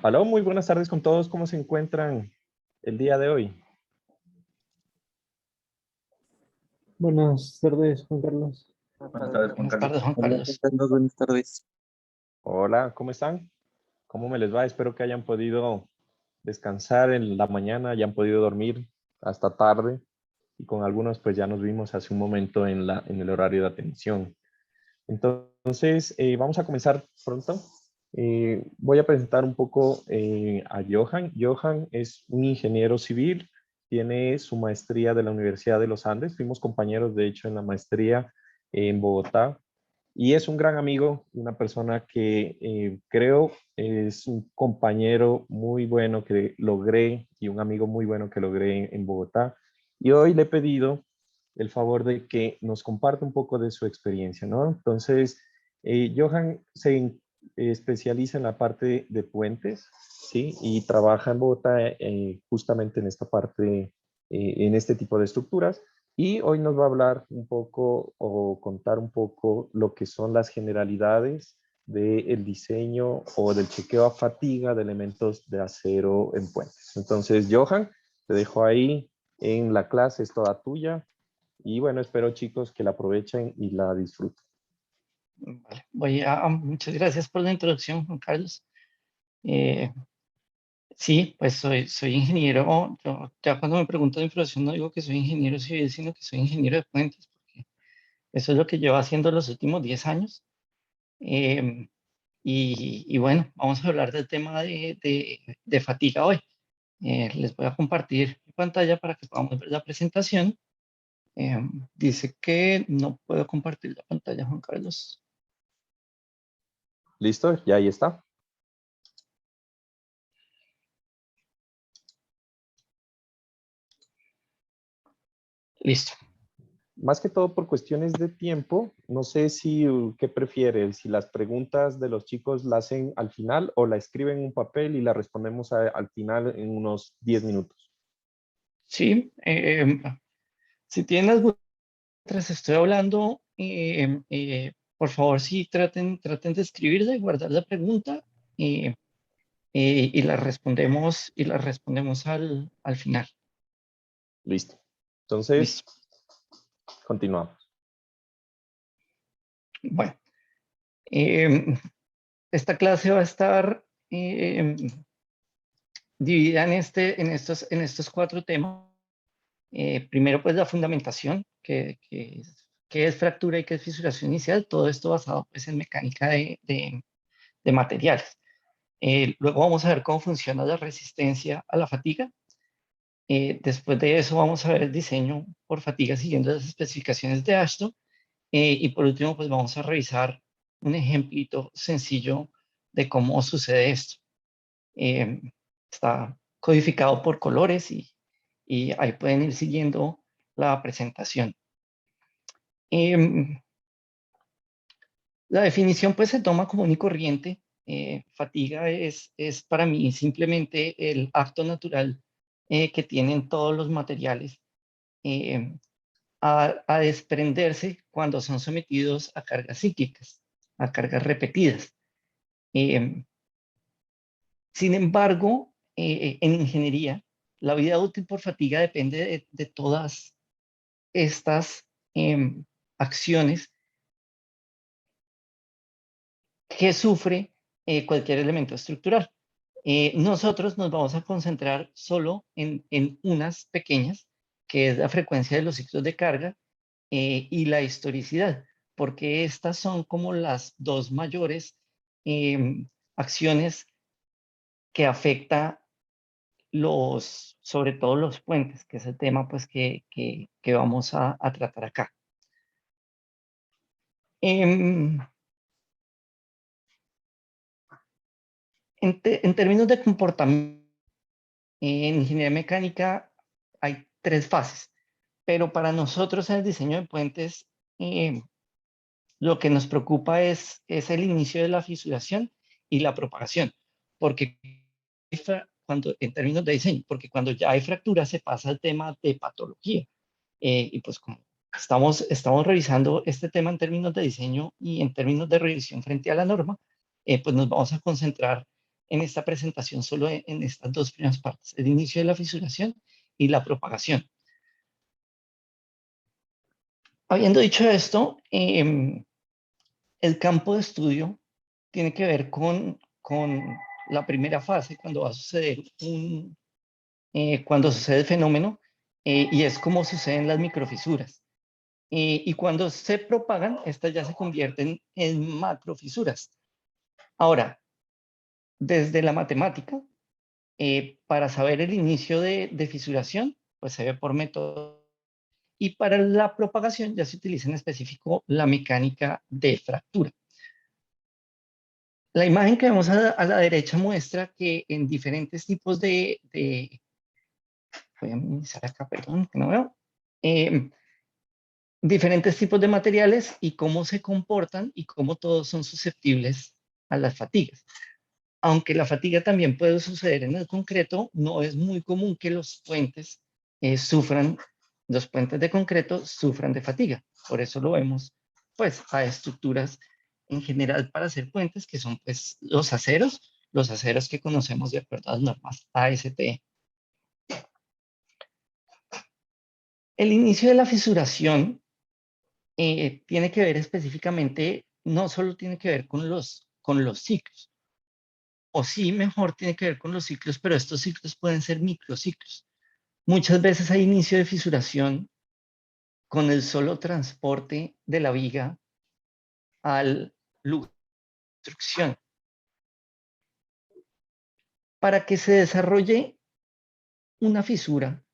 Aló, muy buenas tardes con todos. ¿Cómo se encuentran el día de hoy? Buenas tardes, Juan Carlos. Buenas tardes, Juan Buenas Carlos. tardes, Juan Hola, Carlos. Juan Carlos, buenas tardes. Hola, ¿cómo están? ¿Cómo me les va? Espero que hayan podido descansar en la mañana, hayan podido dormir hasta tarde y con algunos pues ya nos vimos hace un momento en el horario de atención. Entonces, vamos a comenzar pronto. Voy a presentar un poco a Johan. Johan es un ingeniero civil, tiene su maestría de la Universidad de los Andes. Fuimos compañeros, de hecho, en la maestría en Bogotá. Y es un gran amigo, una persona que creo es un compañero muy bueno que logré y un amigo muy bueno que logré en Bogotá. Y hoy le he pedido el favor de que nos comparte un poco de su experiencia, ¿no? Entonces, Johan se especializa en la parte de puentes, ¿sí? Y trabaja en Bogotá justamente en esta parte, en este tipo de estructuras. Y hoy nos va a hablar un poco o contar un poco lo que son las generalidades del diseño o del chequeo a fatiga de elementos de acero en puentes. Entonces, Johan, te dejo ahí en la clase, es toda tuya. Y bueno, espero chicos que la aprovechen y la disfruten. Vale, muchas gracias por la introducción, Juan Carlos. Eh, sí, pues soy ingeniero. Yo, ya cuando me preguntan de información no digo que soy ingeniero civil, sino que soy ingeniero de puentes, porque eso es lo que llevo haciendo los últimos 10 años. Eh, y bueno, vamos a hablar del tema de fatiga hoy. Les voy a compartir mi pantalla para que podamos ver la presentación. Dice que no puedo compartir la pantalla, Juan Carlos. ¿Listo? Ya ahí está. Listo. Más que todo por cuestiones de tiempo, no sé si qué prefieres, si las preguntas de los chicos las hacen al final o la escriben en un papel y la respondemos al final en unos 10 minutos. Sí, si tienen alguna mientras estoy hablando, por favor, sí, traten de escribirla y guardar la pregunta eh, y la respondemos al final. Listo. Entonces, Listo. continuamos. Bueno, eh, esta clase va a estar dividida en estos 4 temas. Primero, pues la fundamentación, que es fractura y qué es fisuración inicial, todo esto basado pues, en mecánica de materiales. Luego vamos a ver cómo funciona la resistencia a la fatiga. Después de eso vamos a ver el diseño por fatiga siguiendo las especificaciones de Ashton. Y por último, pues vamos a revisar un ejemplito sencillo de cómo sucede esto. Eh, Está codificado por colores y ahí pueden ir siguiendo la presentación. La definición pues se toma común y corriente. Fatiga es para mí simplemente el acto natural que tienen todos los materiales eh, a desprenderse cuando son sometidos a cargas cíclicas, a cargas repetidas. Eh, Sin embargo, en ingeniería, la vida útil por fatiga depende de todas estas acciones que sufre cualquier elemento estructural. Nosotros nos vamos a concentrar solo en unas pequeñas, que es la frecuencia de los ciclos de carga y la historicidad, porque estas son como las 2 mayores acciones que afecta sobre todo los puentes, que es el tema pues, que vamos a tratar acá. Em, en términos de comportamiento, en ingeniería mecánica hay 3 fases, pero para nosotros en el diseño de puentes, lo que nos preocupa es el inicio de la fisuración y la propagación, porque cuando, en términos de diseño, porque cuando ya hay fractura se pasa al tema de patología. Y pues como estamos revisando este tema en términos de diseño y en términos de revisión frente a la norma, pues nos vamos a concentrar en esta presentación solo en estas dos primeras partes, el inicio de la fisuración y la propagación. Habiendo dicho esto, el campo de estudio tiene que ver con la primera fase, cuando va a suceder cuando sucede el fenómeno, y es como suceden las microfisuras. Y cuando se propagan, estas ya se convierten en macrofisuras. Ahora, desde la matemática, para saber el inicio de fisuración, pues se ve por método. Y para la propagación ya se utiliza en específico la mecánica de fractura. La imagen que vemos a la derecha muestra que en diferentes tipos voy a minimizar acá, perdón, que no veo, diferentes tipos de materiales y cómo se comportan y cómo todos son susceptibles a las fatigas. Aunque la fatiga también puede suceder en el concreto, no es muy común que los puentes los puentes de concreto sufran de fatiga. Por eso lo vemos, pues, a estructuras en general para hacer puentes, que son, pues, los aceros que conocemos de acuerdo a las normas ASTE. El inicio de la fisuración tiene que ver específicamente, no solo tiene que ver con los ciclos, o sí, mejor tiene que ver con los ciclos, pero estos ciclos pueden ser microciclos. Muchas veces hay inicio de fisuración con el solo transporte de la viga al lugar de construcción. Para que se desarrolle una fisura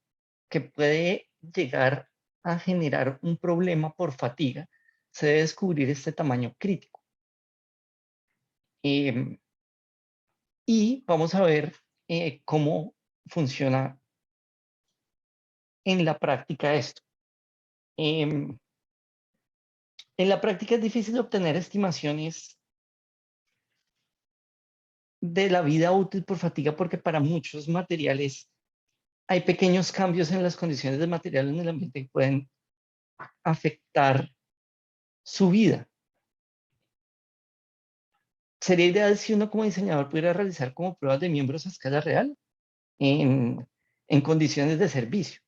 que puede llegar a generar un problema por fatiga, se debe descubrir este tamaño crítico. Y vamos a ver cómo funciona en la práctica esto. En la práctica es difícil obtener estimaciones de la vida útil por fatiga porque para muchos materiales hay pequeños cambios en las condiciones del material en el ambiente que pueden afectar su vida. Sería ideal si uno como diseñador pudiera realizar como pruebas de miembros a escala real en condiciones de servicio,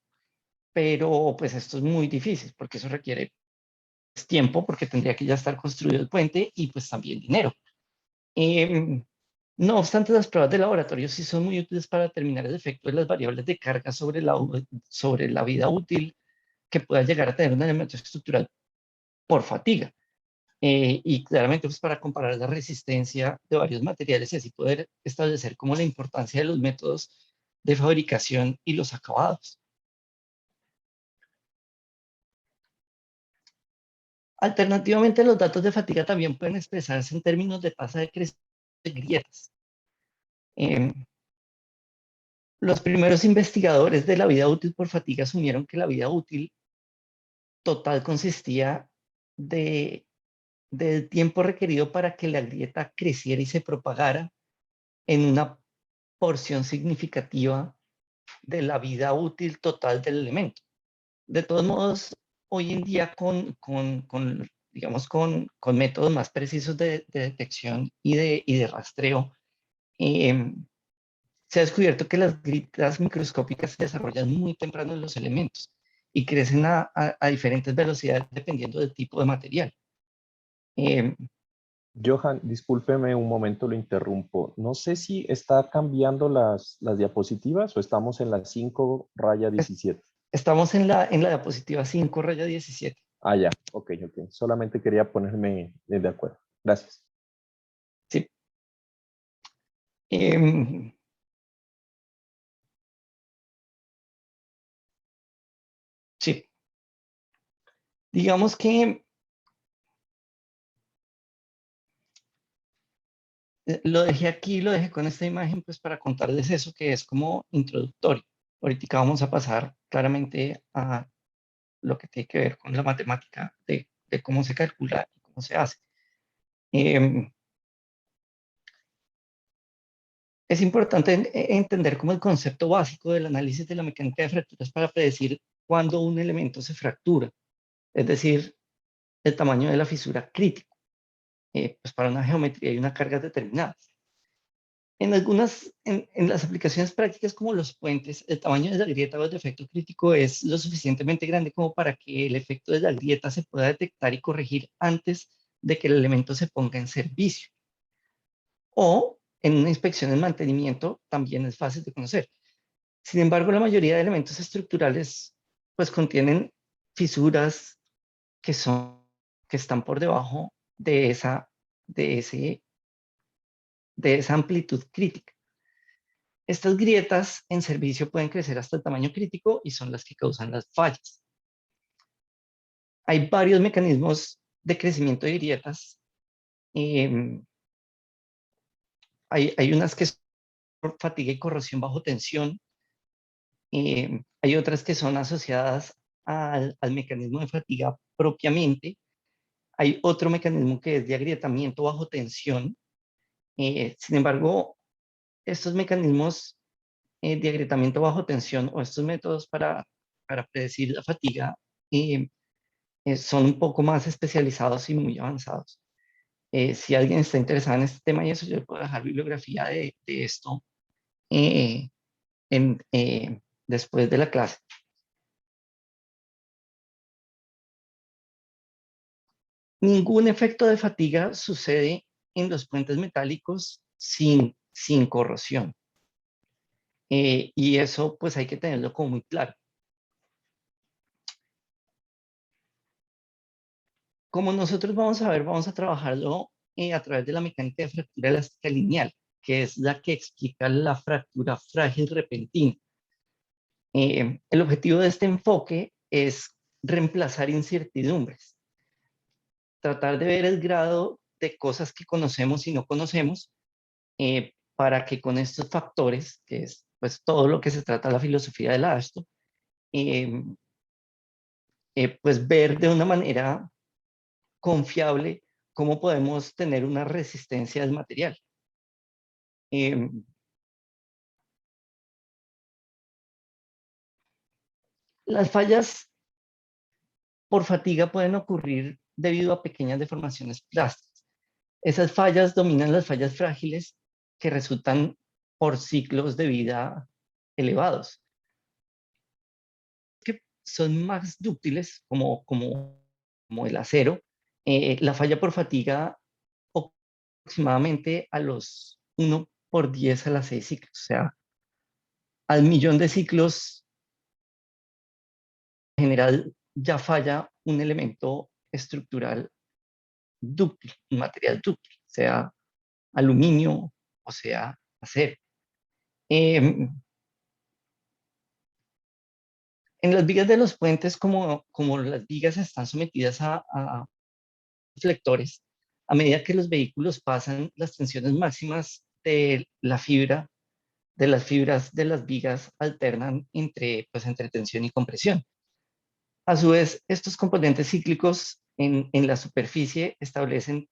pero pues esto es muy difícil porque eso requiere tiempo, porque tendría que ya estar construido el puente y pues también dinero. No obstante, las pruebas de laboratorio sí son muy útiles para determinar el efecto de las variables de carga sobre la vida útil que pueda llegar a tener un elemento estructural por fatiga. Y claramente pues para comparar la resistencia de varios materiales y así poder establecer como la importancia de los métodos de fabricación y los acabados. Alternativamente, los datos de fatiga también pueden expresarse en términos de tasa de crecimiento de grietas. Los primeros investigadores de la vida útil por fatiga asumieron que la vida útil total consistía del tiempo requerido para que la grieta creciera y se propagara en una porción significativa de la vida útil total del elemento. De todos modos, hoy en día digamos, con métodos más precisos de detección y de rastreo, se ha descubierto que las grietas microscópicas se desarrollan muy temprano en los elementos y crecen a diferentes velocidades dependiendo del tipo de material. Johan, discúlpeme un momento, lo interrumpo. No sé si está cambiando las diapositivas o estamos en la 5/17. Estamos en la diapositiva 5/17. Ah, ya, ok. Solamente quería ponerme de acuerdo. Gracias. Sí. Sí. Digamos que lo dejé aquí, lo dejé con esta imagen pues para contarles eso que es como introductorio. Ahorita vamos a pasar claramente a lo que tiene que ver con la matemática de cómo se calcula y cómo se hace. Es importante entender como el concepto básico del análisis de la mecánica de fracturas para predecir cuándo un elemento se fractura, es decir, el tamaño de la fisura crítico. pues para una geometría y una carga determinadas. En las aplicaciones prácticas como los puentes, el tamaño de la grieta o el defecto crítico es lo suficientemente grande como para que el efecto de la grieta se pueda detectar y corregir antes de que el elemento se ponga en servicio. O en una inspección de mantenimiento también es fácil de conocer. Sin embargo, la mayoría de elementos estructurales pues contienen fisuras que que están por debajo de, ese, de esa amplitud crítica. Estas grietas en servicio pueden crecer hasta el tamaño crítico y son las que causan las fallas. Hay varios mecanismos de crecimiento de grietas. Eh, hay unas que son por fatiga y corrosión bajo tensión. Hay otras que son asociadas al mecanismo de fatiga propiamente. Hay otro mecanismo que es de agrietamiento bajo tensión. Sin embargo, estos mecanismos de agrietamiento bajo tensión o estos métodos para predecir la fatiga eh, son un poco más especializados y muy avanzados. Si alguien está interesado en este tema y eso, yo puedo dejar bibliografía de esto eh, en, después de la clase. Ningún efecto de fatiga sucede en los puentes metálicos sin corrosión. Y eso pues hay que tenerlo como muy claro. Como nosotros vamos a ver, vamos a trabajarlo a través de la mecánica de fractura elástica lineal, que es la que explica la fractura frágil repentina. El objetivo de este enfoque es reemplazar incertidumbres, tratar de ver el grado de cosas que conocemos y no conocemos, para que con estos factores, que es pues todo lo que se trata la filosofía del ASTO, eh, pues ver de una manera confiable cómo podemos tener una resistencia del material. Eh, las fallas por fatiga pueden ocurrir debido a pequeñas deformaciones plásticas. Esas fallas dominan las fallas frágiles que resultan por ciclos de vida elevados, que son más dúctiles como el acero. La falla por fatiga aproximadamente a los 1 por 10 a las 6 ciclos, o sea, al millón de ciclos en general ya falla un elemento estructural dúctil, un material dúctil, sea aluminio o sea acero. Eh, en las vigas de los puentes, como las vigas están sometidas a reflectores, a medida que los vehículos pasan, las tensiones máximas de la fibra, de las fibras de las vigas alternan entre tensión y compresión. A su vez, estos componentes cíclicos en la superficie establecen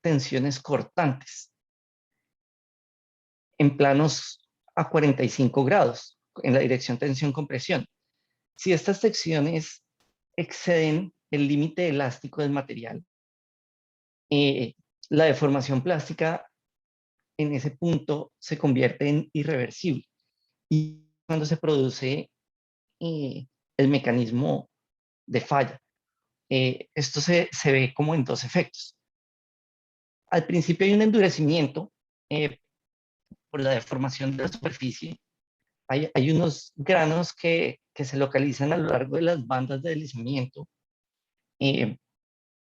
tensiones cortantes en planos a 45 grados en la dirección tensión-compresión. Si estas secciones exceden el límite elástico del material, eh, la deformación plástica en ese punto se convierte en irreversible. Y cuando se produce eh, el mecanismo de falla, esto se ve como en dos efectos. Al principio hay un endurecimiento por la deformación de la superficie. Hay unos granos que se localizan a lo largo de las bandas de deslizamiento, eh,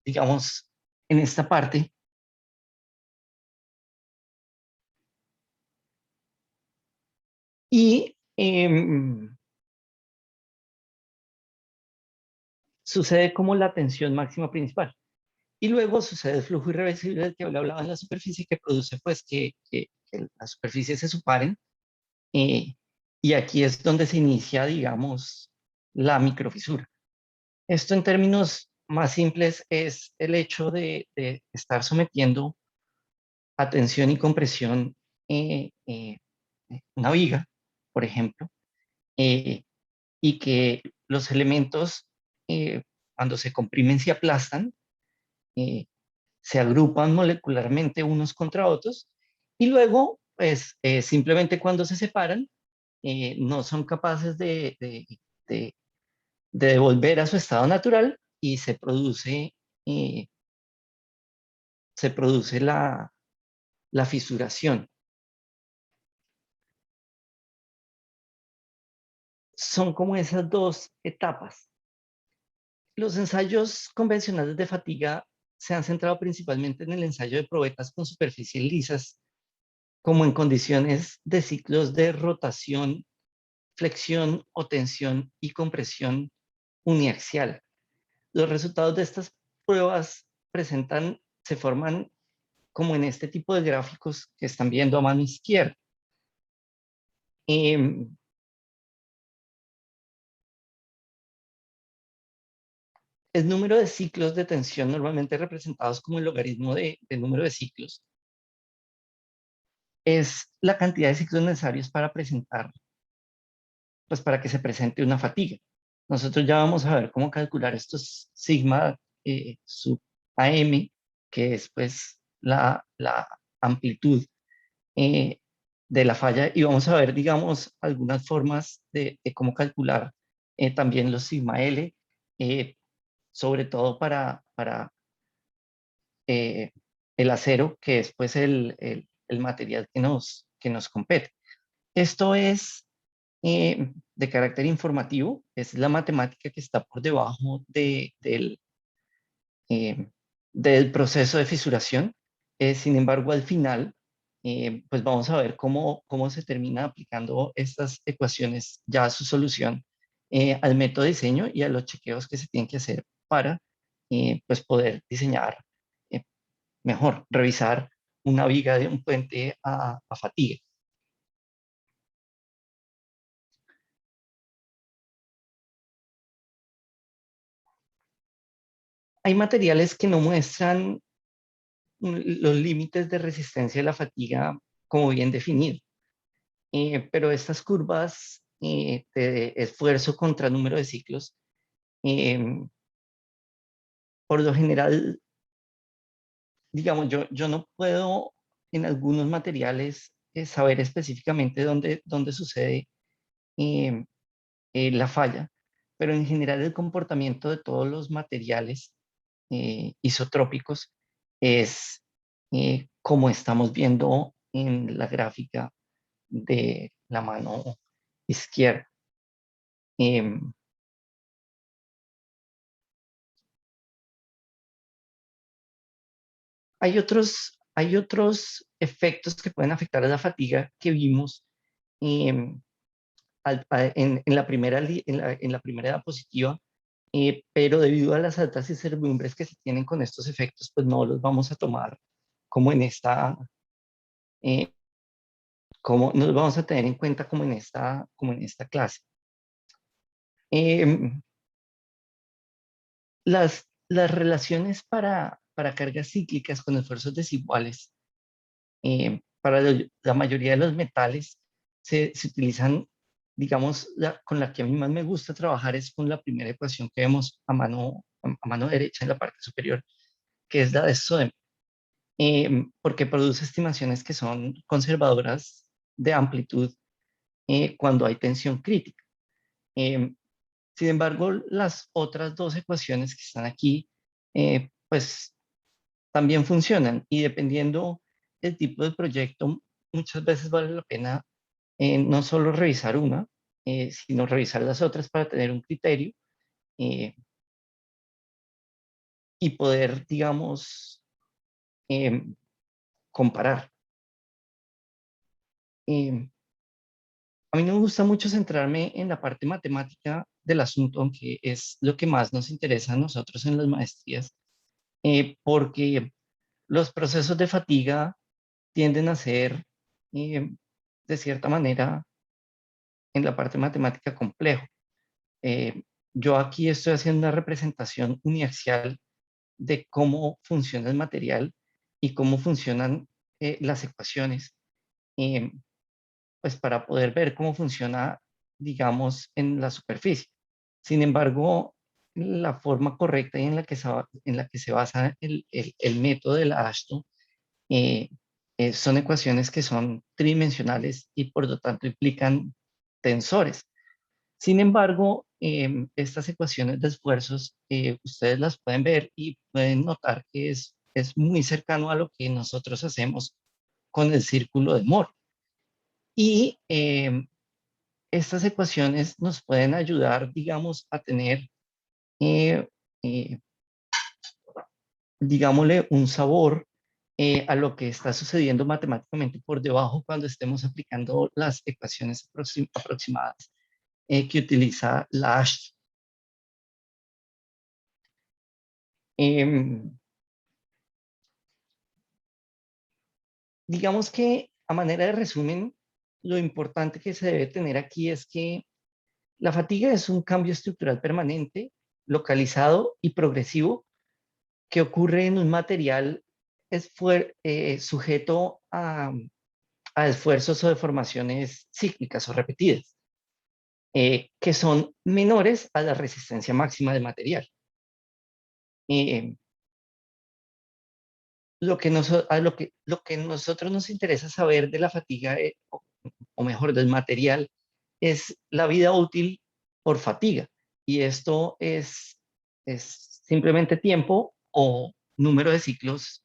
digamos, en esta parte. Y sucede como la tensión máxima principal. Y luego sucede el flujo irreversible del que hablaba en la superficie, que produce pues que las superficies se suparen. eh, y aquí es donde se inicia, digamos, la microfisura. Esto en términos más simples es el hecho de estar sometiendo a tensión y compresión una viga, por ejemplo, y que los elementos, cuando se comprimen, se aplastan, eh, se agrupan molecularmente unos contra otros y luego, pues simplemente cuando se separan, no son capaces de- de devolver a su estado natural y eh, se produce la fisuración. Son como esas dos etapas. Los ensayos convencionales de fatiga se han centrado principalmente en el ensayo de probetas con superficies lisas, como en condiciones de ciclos de rotación, flexión o tensión y compresión uniaxial. Los resultados de estas pruebas se forman como en este tipo de gráficos que están viendo a mano izquierda. Em, el número de ciclos de tensión, normalmente representados como el logaritmo del número de ciclos, es la cantidad de ciclos necesarios para presentar, pues para que se presente una fatiga. Nosotros ya vamos a ver cómo calcular estos sigma sub AM, que es pues la amplitud eh, de la falla, y vamos a ver, digamos, algunas formas de cómo calcular también los sigma L, eh, sobre todo para el acero, que es pues el material que nos compete. Esto es de carácter informativo, es la matemática que está por debajo eh, del proceso de fisuración. Sin embargo, al final, pues vamos a ver cómo se termina aplicando estas ecuaciones ya a su solución al método de diseño y a los chequeos que se tienen que hacer para pues poder diseñar eh, mejor, revisar una viga de un puente a fatiga. Hay materiales que no muestran los límites de resistencia a la fatiga como bien definido. Pero estas curvas de esfuerzo contra número de ciclos, eh, por lo general, digamos, yo no puedo en algunos materiales saber específicamente dónde sucede eh, la falla, pero en general el comportamiento de todos los materiales isotrópicos es como estamos viendo en la gráfica de la mano izquierda. Em, hay otros efectos que pueden afectar a la fatiga que vimos em, en la en la primera diapositiva, pero debido a las altas incertidumbres que se tienen con estos efectos, pues no los vamos a tomar como en eh, como no los vamos a tener en cuenta como en esta clase. Em, las relaciones para cargas cíclicas con esfuerzos desiguales para la mayoría de los metales se utilizan, digamos, con la que a mí más me gusta trabajar es con la primera ecuación que vemos a mano derecha en la parte superior, que es la de SODEM, porque produce estimaciones que son conservadoras de amplitud cuando hay tensión crítica. Eh, Sin embargo, las otras dos ecuaciones que están aquí, pues también funcionan y dependiendo del tipo de proyecto, muchas veces vale la pena no solo revisar una, sino revisar las otras para tener un criterio eh, y poder, digamos, eh, comparar. Eh, a mí no me gusta mucho centrarme en la parte matemática del asunto, aunque es lo que más nos interesa a nosotros en las maestrías, porque los procesos de fatiga tienden a ser, eh, de cierta manera, en la parte matemática complejo. Eh, yo aquí estoy haciendo una representación uniaxial de cómo funciona el material y cómo funcionan las ecuaciones, eh, pues para poder ver cómo funciona, digamos, en la superficie. Sin embargo, la forma correcta y en la que se basa el método de la AASHTO, son ecuaciones que son tridimensionales y por lo tanto implican tensores. Sin embargo, estas ecuaciones de esfuerzos, ustedes las pueden ver y pueden notar que es muy cercano a lo que nosotros hacemos con el círculo de Moore. Y estas ecuaciones nos pueden ayudar, digamos, a tener, eh, eh, digámosle, un sabor a lo que está sucediendo matemáticamente por debajo cuando estemos aplicando las ecuaciones aproximadas que utiliza la ASH. Digamos que a manera de resumen, lo importante que se debe tener aquí es que la fatiga es un cambio estructural permanente, localizado y progresivo que ocurre en un material sujeto a esfuerzos o deformaciones cíclicas o repetidas, que son menores a la resistencia máxima del material. Eh, lo que nosotros nos interesa saber de la fatiga, o mejor, del material, es la vida útil por fatiga. Y esto es simplemente tiempo o número de ciclos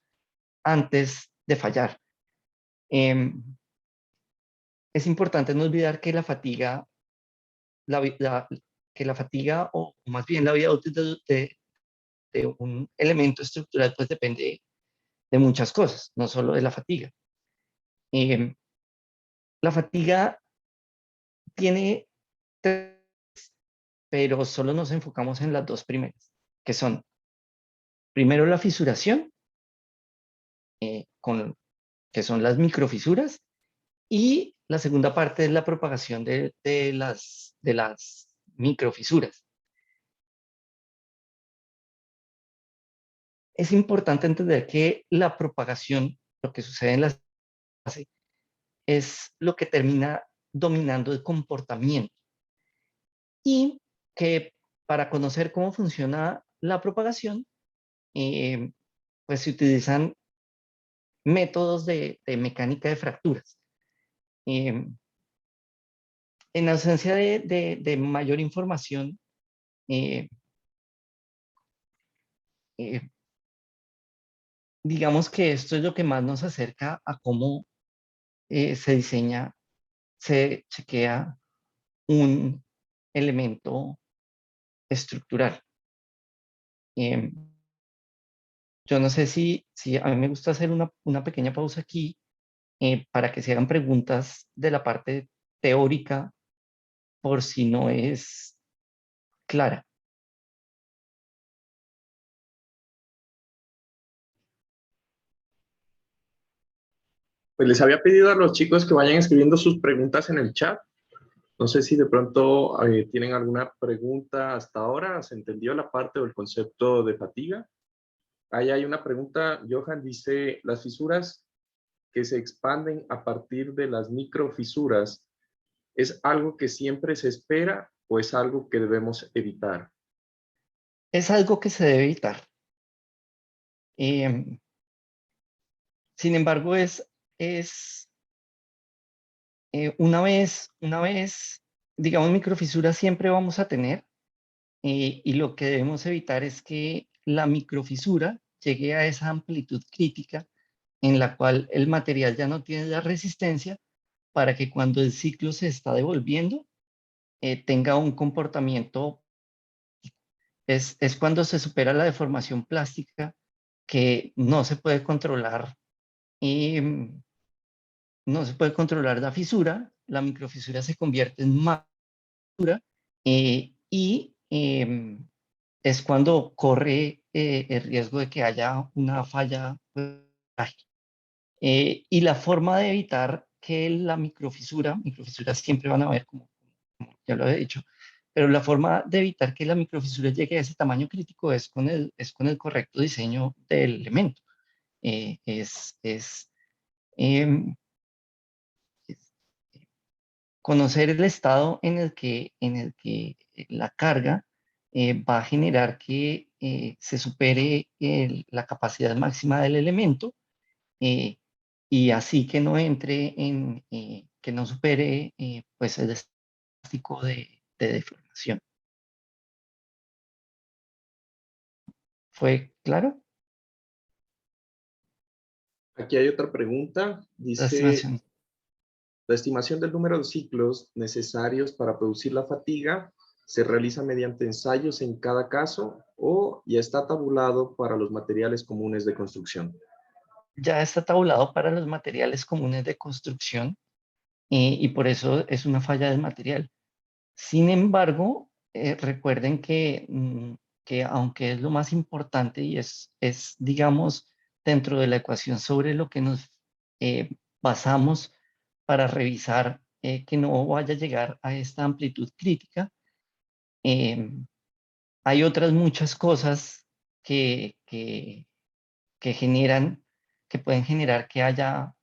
antes de fallar. Es importante no olvidar que la fatiga, que la fatiga, o más bien la vida útil de un elemento estructural, pues depende de muchas cosas, no solo de la fatiga. Eh, la fatiga tiene tres, pero solo nos enfocamos en las dos primeras, que son, primero, la fisuración, que son las microfisuras, y la segunda parte es la propagación de las microfisuras. Es importante entender que la propagación, lo que sucede en la fase, es lo que termina dominando el comportamiento. Y que para conocer cómo funciona la propagación, pues se utilizan métodos de mecánica de fracturas. Eh, en ausencia de mayor información, eh, eh, digamos que esto es lo que más nos acerca a cómo se diseña, se chequea un elemento estructural. Eh, yo no sé si a mí me gusta hacer una pequeña pausa aquí para que se hagan preguntas de la parte teórica por si no es clara. Pues les había pedido a los chicos que vayan escribiendo sus preguntas en el chat. No sé si de pronto tienen alguna pregunta hasta ahora. ¿Se entendió la parte o el concepto de fatiga? Ahí hay una pregunta. Johan dice, las fisuras que se expanden a partir de las microfisuras, ¿es algo que siempre se espera o es algo que debemos evitar? Es algo que se debe evitar. Eh, sin embargo, es una vez, digamos, microfisuras siempre vamos a tener, y lo que debemos evitar es que la microfisura llegue a esa amplitud crítica en la cual el material ya no tiene la resistencia para que cuando el ciclo se está devolviendo, tenga un comportamiento. Es cuando se supera la deformación plástica que no se puede controlar, em, no se puede controlar la fisura, la microfisura se convierte en macrofisura, y es cuando corre el riesgo de que haya una falla, pues, frágil. Y la forma de evitar que la microfisuras siempre van a haber, como ya lo he dicho, pero la forma de evitar que la microfisura llegue a ese tamaño crítico es con el correcto diseño del elemento. Eh, es, es, em, es conocer el estado en el que la carga va a generar que se supere la capacidad máxima del elemento, eh, y así que no entre que no supere pues el estadístico de deformación. ¿Fue claro? Aquí hay otra pregunta. La Dice, estimación. la estimación del número de ciclos necesarios para producir la fatiga se realiza mediante ensayos en cada caso o ya está tabulado para los materiales comunes de construcción. Ya está tabulado para los materiales comunes de construcción, y por eso es una falla del material. Sin embargo, recuerden que aunque es lo más importante y es, digamos, dentro de la ecuación sobre lo que nos basamos para revisar que no vaya a llegar a esta amplitud crítica, eh, hay otras muchas cosas que generan, que pueden generar que haya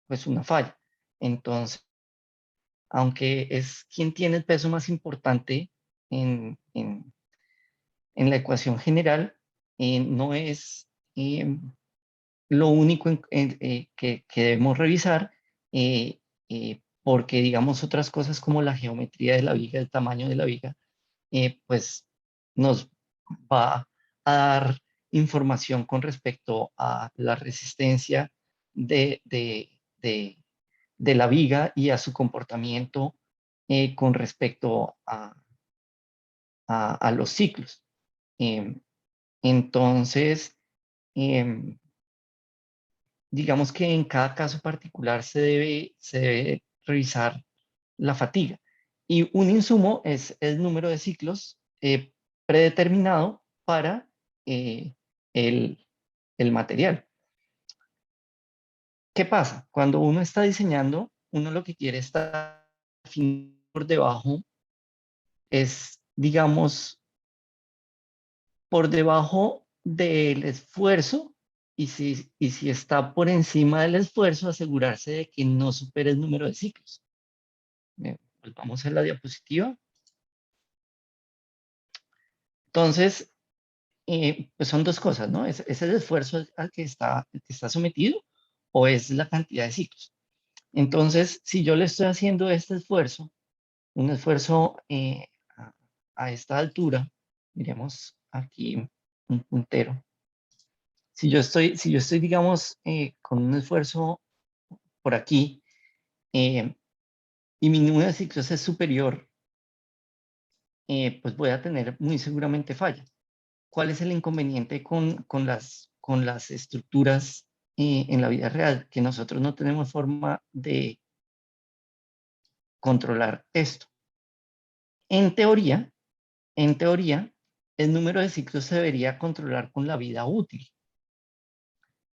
pues una falla. Entonces, aunque es quien tiene el peso más importante en, en, en la ecuación general, no es lo único que debemos revisar, porque digamos otras cosas como la geometría de la viga, el tamaño de la viga, pues nos va a dar información con respecto a la resistencia de de la viga y a su comportamiento con respecto a los ciclos. Em, entonces, em, digamos que en cada caso particular se debe revisar la fatiga. Y un insumo es el número de ciclos predeterminado para eh, el, el material. ¿Qué pasa? Cuando uno está diseñando, uno lo que quiere estar por debajo es, digamos, por debajo del esfuerzo, y si está por encima del esfuerzo, asegurarse de que no supere el número de ciclos. Volvamos a la diapositiva. Entonces, pues son dos cosas, ¿no? Es el esfuerzo al que está sometido o es la cantidad de ciclos. Entonces, si yo le estoy haciendo este esfuerzo, un esfuerzo a esta altura, miremos aquí un puntero. Si yo estoy, digamos, con un esfuerzo por aquí, eh, y mi número de ciclos es superior, pues voy a tener muy seguramente falla. ¿Cuál es el inconveniente con las estructuras en la vida real? Que nosotros no tenemos forma de controlar esto. En teoría, en teoría, el número de ciclos se debería controlar con la vida útil,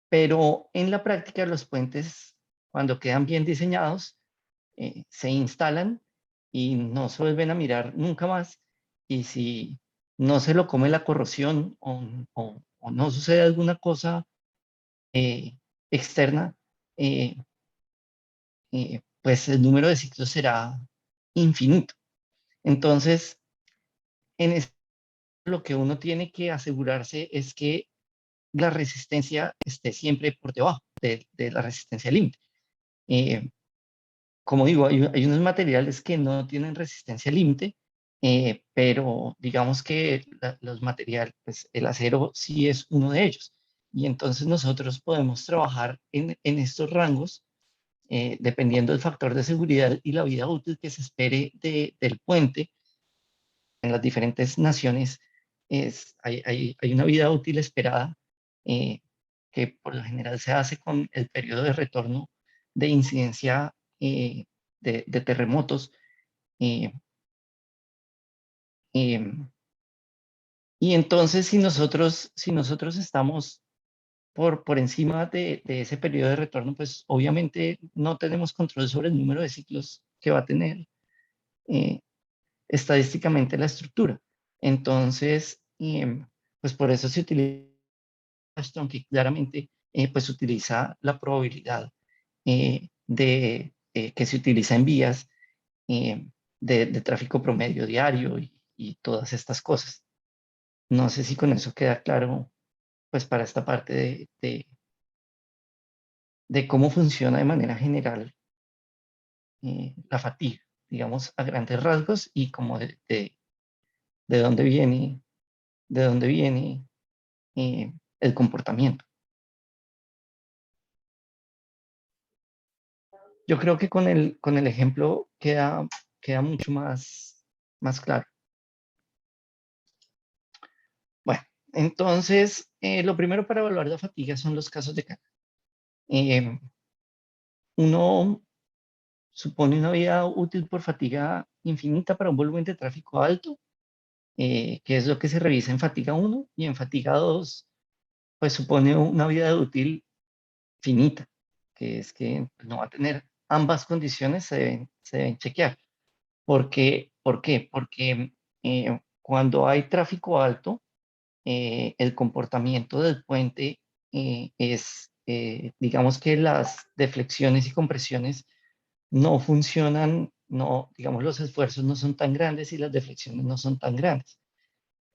pero en la práctica los puentes, cuando quedan bien diseñados, se instalan y no se vuelven a mirar nunca más. Y si no se lo come la corrosión o no sucede alguna cosa externa, eh, pues el número de ciclos será infinito. Entonces, en esto lo que uno tiene que asegurarse es que la resistencia esté siempre por debajo de la resistencia límite. Eh, como digo, hay unos materiales que no tienen resistencia límite, pero digamos que los materiales, pues el acero sí es uno de ellos. Y entonces nosotros podemos trabajar en estos rangos, dependiendo del factor de seguridad y la vida útil que se espere del puente. En las diferentes naciones hay una vida útil esperada, eh, que por lo general se hace con el periodo de retorno de incidencia de terremotos. eh, eh, y entonces si nosotros estamos por encima de ese periodo de retorno, pues obviamente no tenemos control sobre el número de ciclos que va a tener eh, estadísticamente la estructura. Entonces, pues por eso se utiliza Armstrong, que claramente pues utiliza la probabilidad que se utiliza en vías de tráfico promedio diario y todas estas cosas. No sé si con eso queda claro, pues para esta parte de cómo funciona de manera general la fatiga, digamos, a grandes rasgos y como de dónde viene, de dónde viene el comportamiento. Yo creo que con el ejemplo queda mucho más claro. Bueno, entonces, lo primero para evaluar la fatiga son los casos de carga. Eh, Uno supone una vida útil por fatiga infinita para un volumen de tráfico alto, que es lo que se revisa en fatiga 1, y en fatiga 2, pues supone una vida útil finita, que es que no va a tener ambas condiciones, se deben chequear. ¿Por qué? Porque cuando hay tráfico alto, el comportamiento del puente digamos que las deflexiones y compresiones no funcionan, no, digamos, los esfuerzos no son tan grandes y las deflexiones no son tan grandes.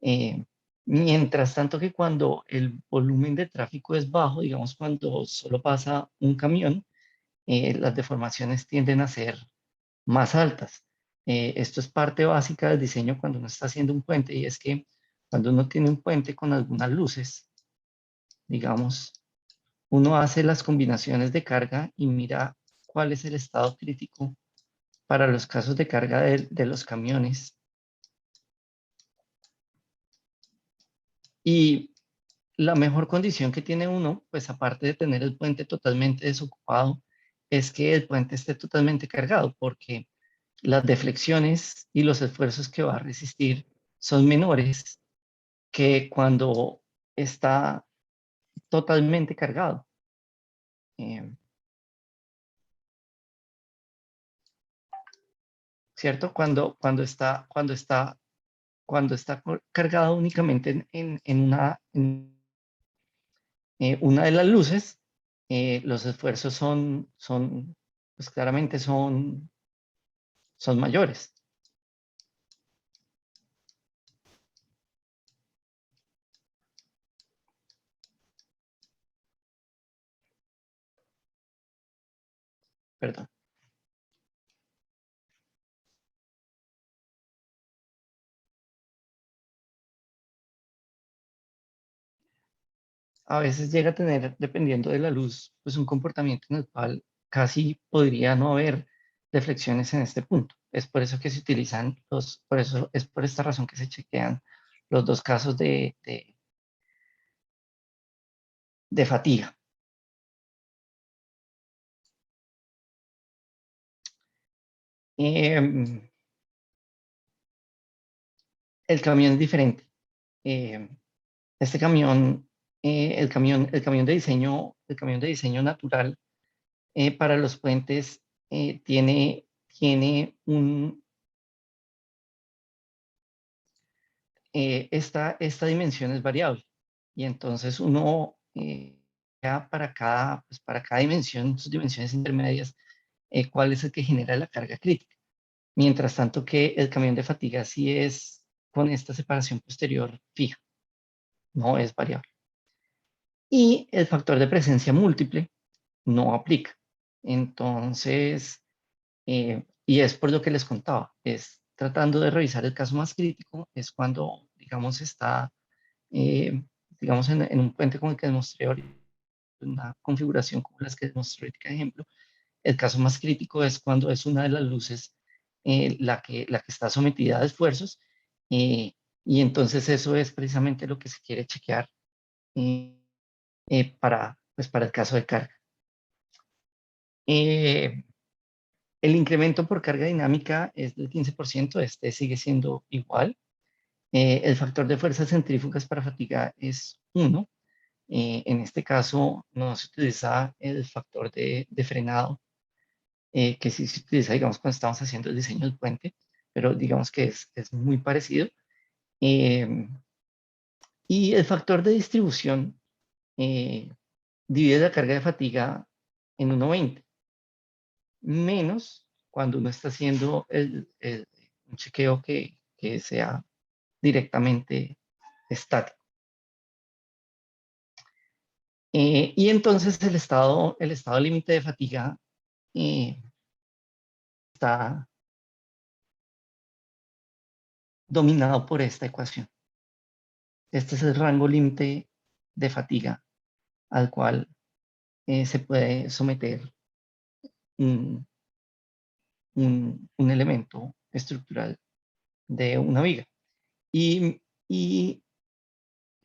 Eh, Mientras tanto que cuando el volumen de tráfico es bajo, digamos, cuando solo pasa un camión, las deformaciones tienden a ser más altas. Esto es parte básica del diseño cuando uno está haciendo un puente y es que cuando uno tiene un puente con algunas luces, digamos, uno hace las combinaciones de carga y mira cuál es el estado crítico para los casos de carga de los camiones. Y la mejor condición que tiene uno, pues aparte de tener el puente totalmente desocupado, es que el puente esté totalmente cargado, porque las deflexiones y los esfuerzos que va a resistir son menores que cuando está totalmente cargado. Eh, ¿Cierto? Cuando está cargado únicamente en una de las luces, los esfuerzos pues claramente son mayores. Perdón. A veces llega a tener, dependiendo de la luz, pues un comportamiento en el cual casi podría no haber deflexiones en este punto. Es por eso que se utilizan por eso es por esta razón que se chequean los dos casos de fatiga. Eh, el camión es diferente. Eh, este camión, el camión de diseño natural para los puentes tiene esta dimensión es variable y entonces uno ya pues para cada dimensión, sus dimensiones intermedias, cuál es el que genera la carga crítica. Mientras tanto que el camión de fatiga sí es con esta separación posterior fija, no es variable. Y el factor de presencia múltiple no aplica. Entonces, y es por lo que les contaba, es tratando de revisar el caso más crítico, es cuando, digamos, está, eh, digamos, en un puente como el que demostré ahorita, una configuración como las que demostré ahorita, por ejemplo, el caso más crítico es cuando es una de las luces la que está sometida a esfuerzos, eh, y entonces eso es precisamente lo que se quiere chequear eh, pues para el caso de carga. Eh, el incremento por carga dinámica es del 15%, este sigue siendo igual. El factor de fuerzas centrífugas para fatiga es 1. En este caso no se utiliza el factor de frenado, que sí se utiliza, digamos, cuando estamos haciendo el diseño del puente, pero digamos que es muy parecido. Eh, y el factor de distribución divide la carga de fatiga en 1,20, menos cuando uno está haciendo un chequeo que sea directamente estático. Y entonces el estado límite de fatiga está dominado por esta ecuación. Este es el rango límite de fatiga al cual se puede someter un, un elemento estructural de una viga. Y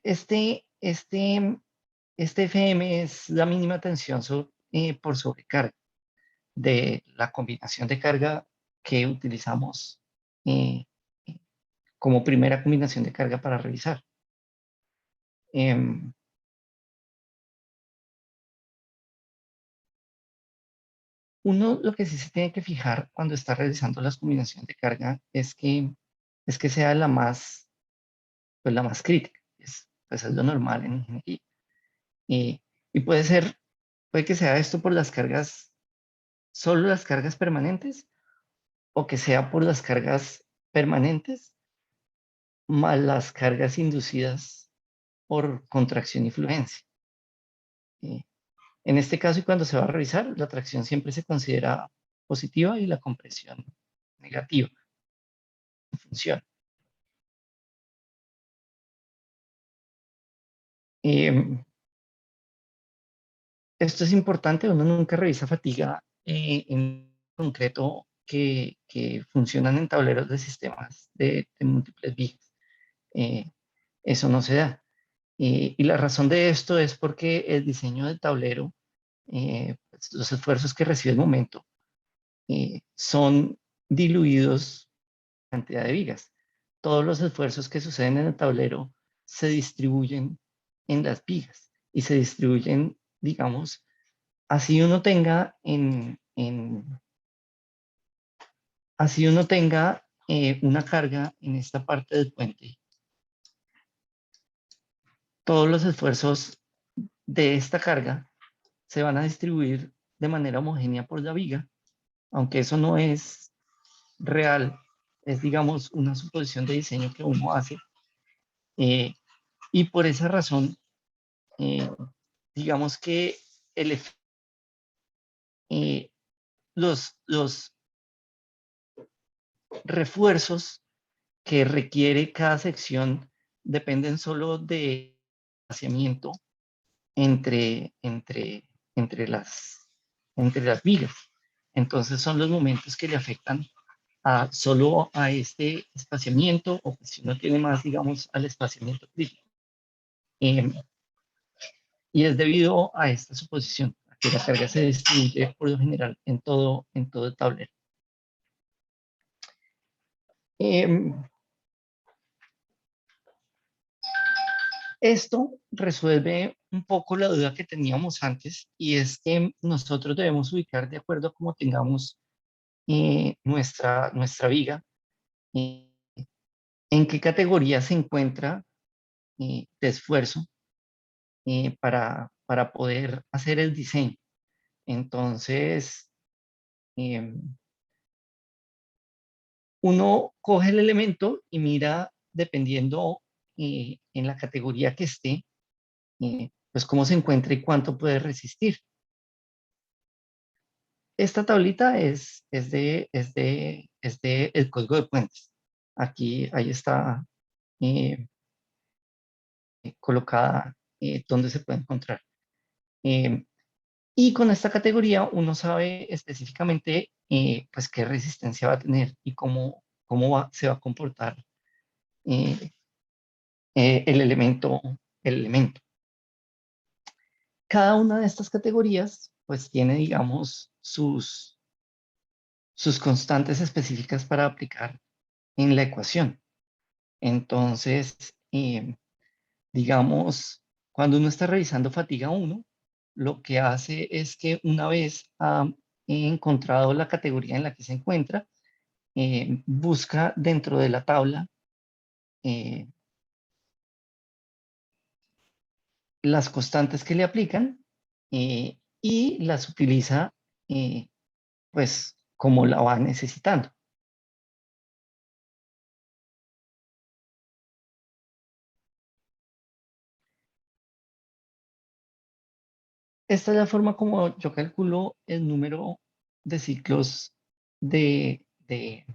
este FM es la mínima tensión por sobrecarga de la combinación de carga que utilizamos eh, como primera combinación de carga para revisar. Uno lo que sí se tiene que fijar cuando está realizando las combinaciones de carga es que sea pues la más crítica. Pues es lo normal en ingeniería. Y puede que sea esto por las cargas, solo las cargas permanentes, o que sea por las cargas permanentes más las cargas inducidas por contracción y fluencia. En este caso, y cuando se va a revisar, la tracción siempre se considera positiva y la compresión negativa. Funciona. Esto es importante, uno nunca revisa fatiga en concreto que funcionan en tableros de sistemas de múltiples vías. Eso no se da. Y la razón de esto es porque el diseño del tablero, pues, los esfuerzos que recibe el momento, son diluidos en cantidad de vigas. Todos los esfuerzos que suceden en el tablero se distribuyen en las vigas y se distribuyen, digamos, así uno tenga así uno tenga una carga en esta parte del puente. Todos los esfuerzos de esta carga se van a distribuir de manera homogénea por la viga, aunque eso no es real, es digamos una suposición de diseño que uno hace. Y por esa razón, digamos que el, eh, los refuerzos que requiere cada sección dependen solo de espaciamiento entre, entre, entre, las, entre las vigas. Entonces son los momentos que le afectan solo a este espaciamiento, o si no tiene más, digamos, al espaciamiento crítico. Y es debido a esta suposición, a que la carga se distribuye por lo general en todo el tablero. Esto resuelve un poco la duda que teníamos antes, y es que nosotros debemos ubicar de acuerdo a cómo tengamos nuestra viga, eh, en qué categoría se encuentra de esfuerzo para poder hacer el diseño. Entonces, uno coge el elemento y mira, dependiendo en la categoría que esté, pues cómo se encuentra y cuánto puede resistir. Esta tablita es de el código de puentes. Ahí está eh, colocada donde se puede encontrar. Y con esta categoría uno sabe específicamente pues qué resistencia va a tener y se va a comportar eh, el elemento. Cada una de estas categorías pues tiene, digamos, sus constantes específicas para aplicar en la ecuación. Entonces, digamos, cuando uno está revisando fatiga 1, lo que hace es que una vez ha encontrado la categoría en la que se encuentra, busca dentro de la tabla eh, las constantes que le aplican y las utiliza pues como la va necesitando. esta es la forma como yo calculo el número de ciclos de, de,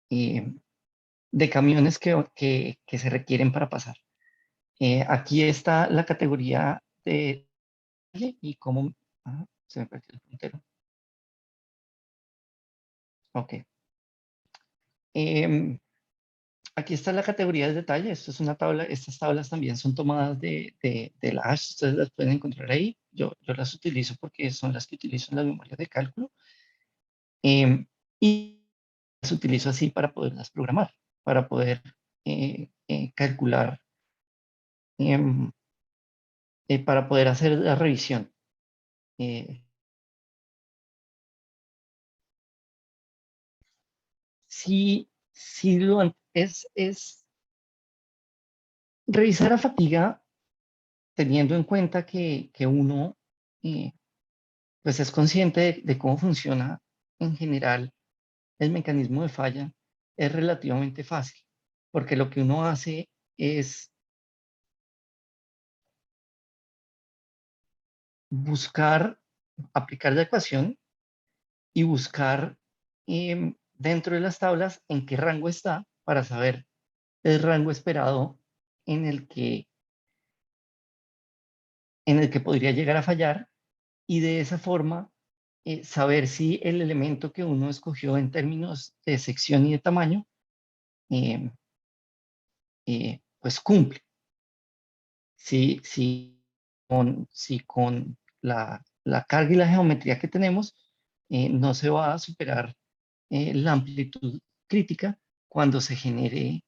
eh, de camiones que se requieren para pasar. Aquí está la categoría de y cómo... se me perdió el puntero. Ok. Em, Aquí está la categoría de detalle. Esto es una tabla. Estas tablas también son tomadas de la ASH. Ustedes las pueden encontrar ahí. Yo las utilizo porque son las que utilizo en la memoria de cálculo. Y las utilizo así para poderlas programar, para poder calcular, em, para poder hacer la revisión. Eh, si es revisar a fatiga teniendo en cuenta que uno eh, pues es consciente de cómo funciona en general el mecanismo de falla, es relativamente fácil, porque lo que uno hace es buscar, aplicar la ecuación y buscar dentro de las tablas en qué rango está para saber el rango esperado en el que, en el que podría llegar a fallar y de esa forma saber si el elemento que uno escogió en términos de sección y de tamaño eh, pues cumple. Si con la carga y la geometría que tenemos no se va a superar la amplitud crítica cuando se genere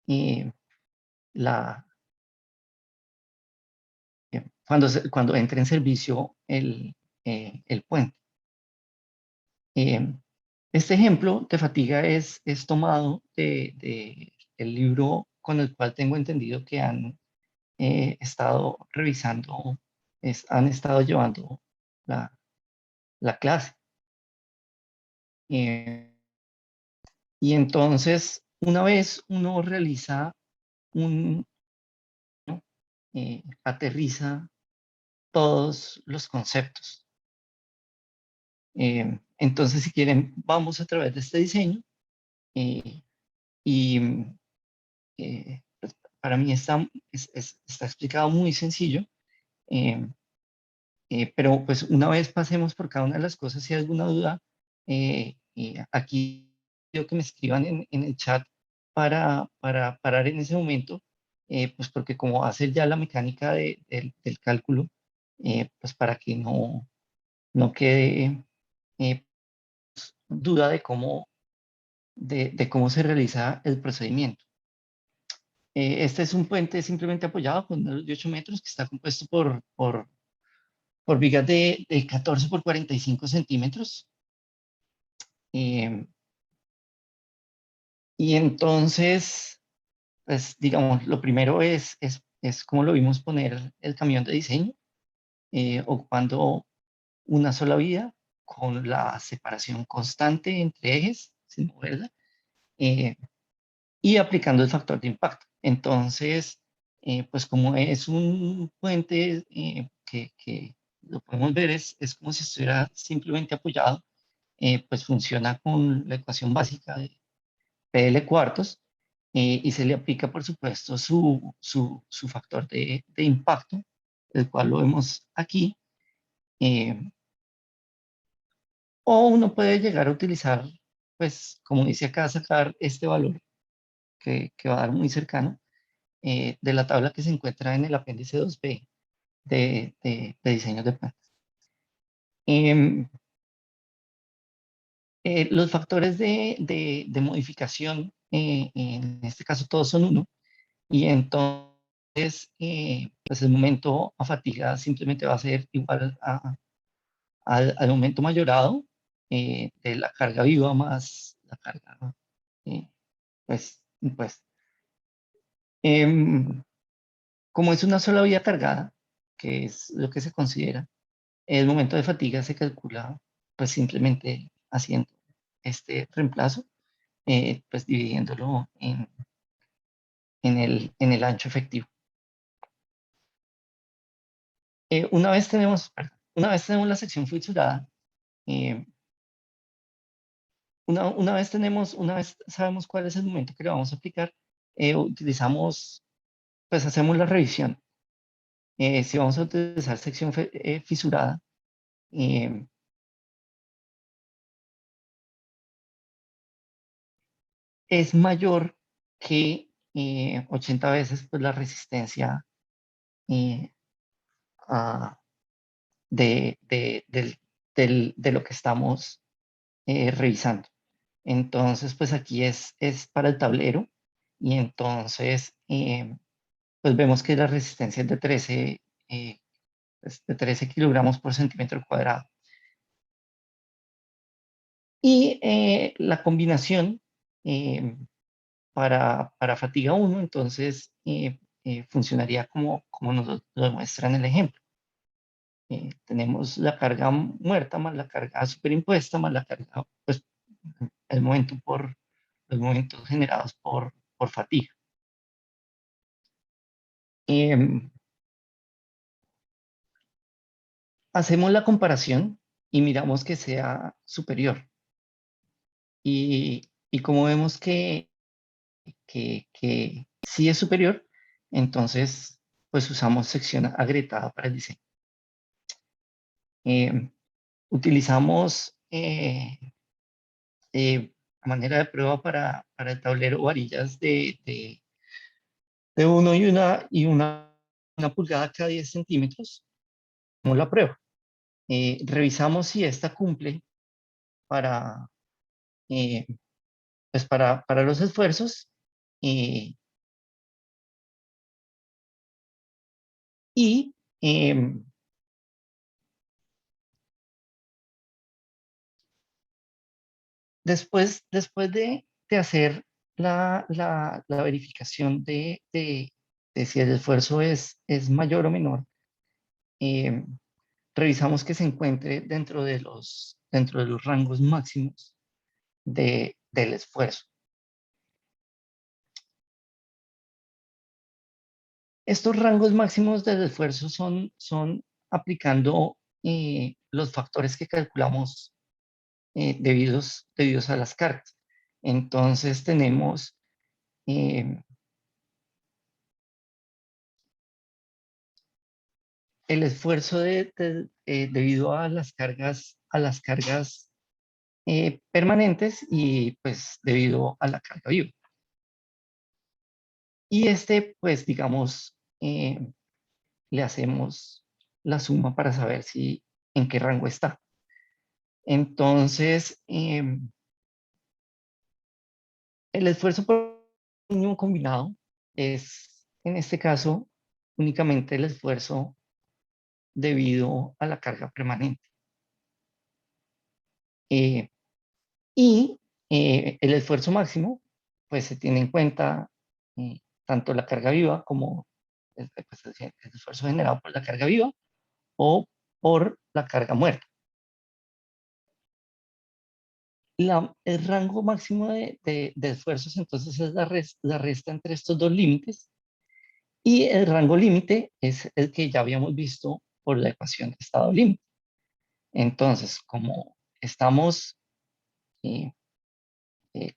eh, la, cuando entre en servicio el puente. Eh, este ejemplo de fatiga es tomado el libro con el cual tengo entendido que han estado revisando, han estado llevando la, la clase. Eh, y entonces, una vez uno realiza un, ¿no? Aterriza todos los conceptos. Entonces, si quieren, vamos a través de este diseño eh, y pues, para mí está explicado muy sencillo, eh, pero pues una vez pasemos por cada una de las cosas, si hay alguna duda, aquí quiero que me escriban en el chat para parar en ese momento, pues porque como hacer ya la mecánica del cálculo, pues para que no quede duda de cómo se realiza el procedimiento. Este es un puente simplemente apoyado con unos de 8 metros que está compuesto por vigas de 14 por 45 centímetros. Y entonces, pues digamos, lo primero es como lo vimos poner el camión de diseño, ocupando una sola vía con la separación constante entre ejes, sin moverla, eh, y aplicando el factor de impacto. Entonces, pues como es un puente que lo podemos ver, es como si estuviera simplemente apoyado, pues funciona con la ecuación básica de PL cuartos y se le aplica, por supuesto, su factor de impacto, el cual lo vemos aquí. eh, o uno puede llegar a utilizar, pues, como dice acá, sacar este valor que va a dar muy cercano de la tabla que se encuentra en el apéndice 2B de diseños de plantas. Los factores de modificación, en este caso todos son uno, y entonces pues el momento a fatiga simplemente va a ser igual al momento mayorado de la carga viva más la carga, eh, pues, pues em, como es una sola vía cargada, que es lo que se considera, el momento de fatiga se calcula pues simplemente haciendo este reemplazo, pues dividiéndolo en el ancho efectivo. una vez tenemos la sección fisurada, eh, una vez sabemos cuál es el momento que le vamos a aplicar, pues hacemos la revisión. Si vamos a utilizar sección fisurada, eh, es mayor que 80 veces pues, la resistencia eh, a- de lo que estamos revisando. Entonces, pues aquí es para el tablero y entonces, pues vemos que la resistencia es de 13 kilogramos por centímetro cuadrado. Y la combinación eh, para fatiga 1, entonces funcionaría como nos lo demuestra en el ejemplo. Tenemos la carga muerta más la carga superimpuesta más la carga, pues, el momento los momentos generados por fatiga. Em, Hacemos la comparación y miramos que sea superior. Y como vemos que sí es superior, entonces pues usamos sección agrietada para el diseño. Eh, Utilizamos a manera de prueba para el tablero varillas de 1 y una pulgada cada 10 centímetros. Como la prueba. Revisamos si esta cumple para, eh, pues para los esfuerzos eh, y em, después de hacer la verificación de si el esfuerzo es mayor o menor, em, revisamos que se encuentre dentro de los rangos máximos del esfuerzo. Estos rangos máximos del esfuerzo son aplicando los factores que calculamos debidos a las cargas. Entonces tenemos eh, el esfuerzo debido a las cargas permanentes y pues debido a la carga viva. Y pues digamos, le hacemos la suma para saber si en qué rango está. Entonces, el esfuerzo por mínimo combinado es, en este caso, únicamente el esfuerzo debido a la carga permanente. Eh, y el esfuerzo máximo, pues se tiene en cuenta tanto la carga viva como pues, el esfuerzo generado por la carga viva o por la carga muerta. El rango máximo de esfuerzos entonces es la resta entre estos dos límites y el rango límite es el que ya habíamos visto por la ecuación de estado límite. Entonces, eh,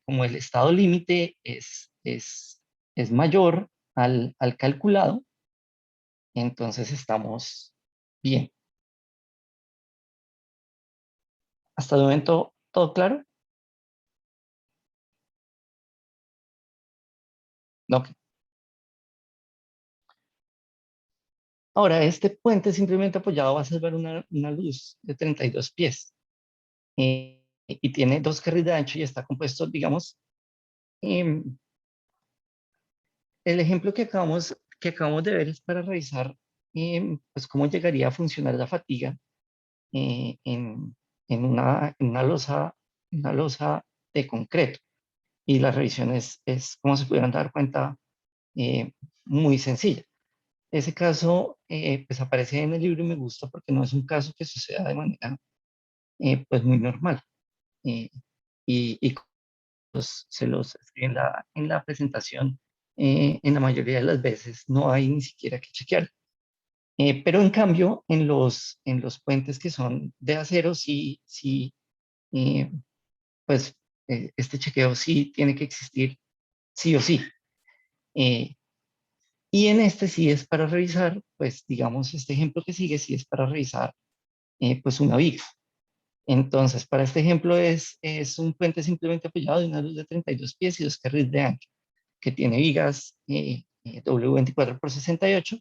como el estado límite es mayor al calculado, entonces estamos bien. Hasta el momento, ¿todo claro? No. Ahora, este puente simplemente apoyado va a salvar una luz de 32 pies y tiene 2 carriles de ancho y está compuesto, digamos, em, el ejemplo que acabamos de ver es para revisar pues cómo llegaría a funcionar la fatiga eh, en, en una losa de concreto. Y la revisión es como se pudieran dar cuenta, eh, muy sencilla. Ese caso pues aparece en el libro y me gusta porque no es un caso que suceda de manera pues muy normal. Eh, y se los escribe en la presentación, en la mayoría de las veces no hay ni siquiera que chequear. Pero en cambio, en los puentes que son de acero, sí, eh, pues este chequeo sí tiene que existir sí o sí. Eh, y en este sí es para revisar, pues digamos, este ejemplo que sigue sí es para revisar pues una viga. Entonces, para este ejemplo es un puente simplemente apoyado de una luz de 32 pies y 2 carriles de ancho, que tiene vigas W24 por 68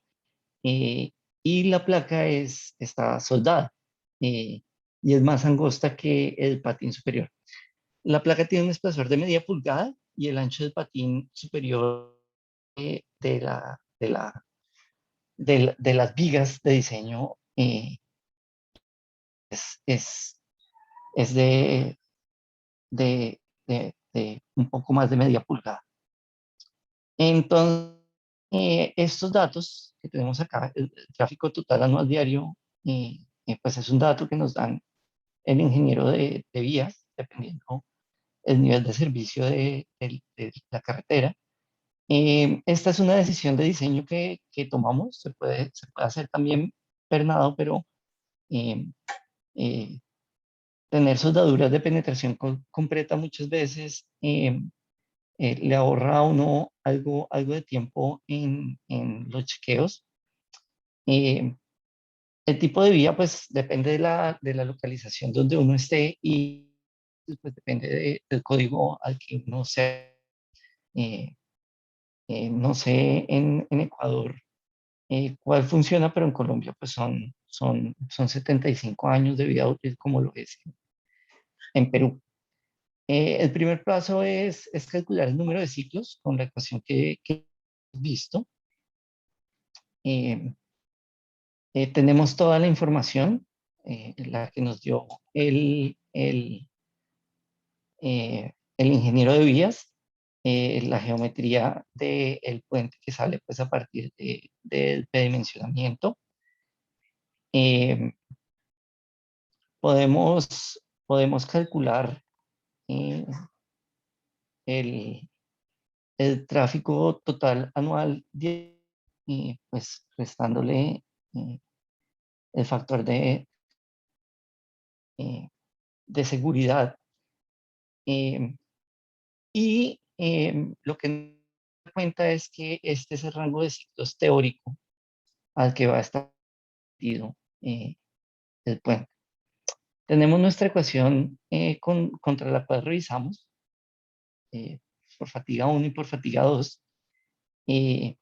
y la placa está soldada y es más angosta que el patín superior. La placa tiene un espesor de media pulgada y el ancho del patín superior de, la, de, la, de las vigas de diseño es, es, es de un poco más de media pulgada. Entonces, estos datos que tenemos acá, el tráfico total anual diario, pues es un dato que nos dan el ingeniero de vías, dependiendo el nivel de servicio de la carretera. Esta es una decisión de diseño que tomamos, se puede hacer también pernado, pero eh, eh, tener soldaduras de penetración completa muchas veces le ahorra a uno algo de tiempo en los chequeos. Eh, el tipo de vía, pues, depende de la localización donde uno esté y pues, depende del código al que uno sea. Eh, no sé en Ecuador cuál funciona, pero en Colombia pues son 75 años de vida útil como lo es en Perú. El primer paso es calcular el número de ciclos con la ecuación que hemos visto. Eh, tenemos toda la información, la que nos dio el ingeniero de vías, la geometría del puente que sale pues a partir del predimensionamiento. Eh, podemos calcular eh, el, el tráfico total anual, pues restándole el factor eh, de seguridad. Lo que nos da cuenta es que este es el rango de ciclos teórico al que va a estar metido el puente. Tenemos nuestra ecuación contra la cual revisamos eh, por fatiga 1 y por fatiga 2. Y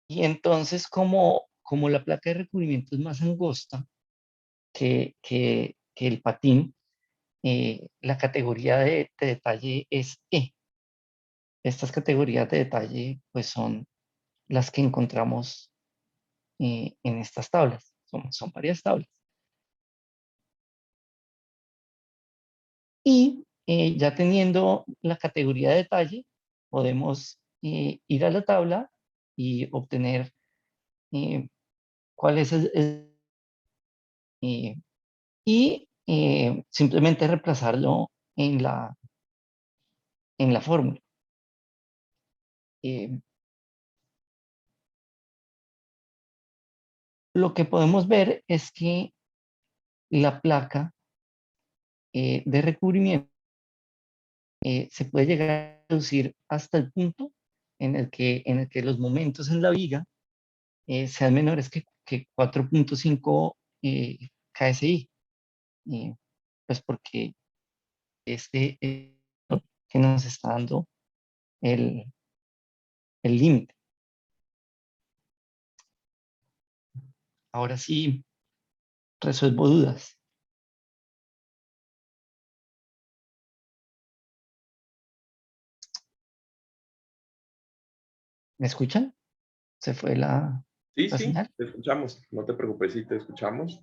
entonces, como la placa de recubrimiento es más angosta que el patín, la categoría de detalle es E. Estas categorías de detalle pues son las que encontramos en estas tablas. Son varias tablas. Y ya teniendo la categoría de detalle, podemos ir a la tabla y obtener cuál es eh, y simplemente reemplazarlo en la fórmula. Eh, lo que podemos ver es que la placa de recubrimiento se puede llegar a reducir hasta el punto en el que los momentos en la viga sean menores que 4.5 KSI, pues porque este que nos está dando el límite. Ahora sí, resuelvo dudas. ¿Me escuchan? ¿Se fue Sí, la sí, señal? te escuchamos. No te preocupes, sí, te escuchamos.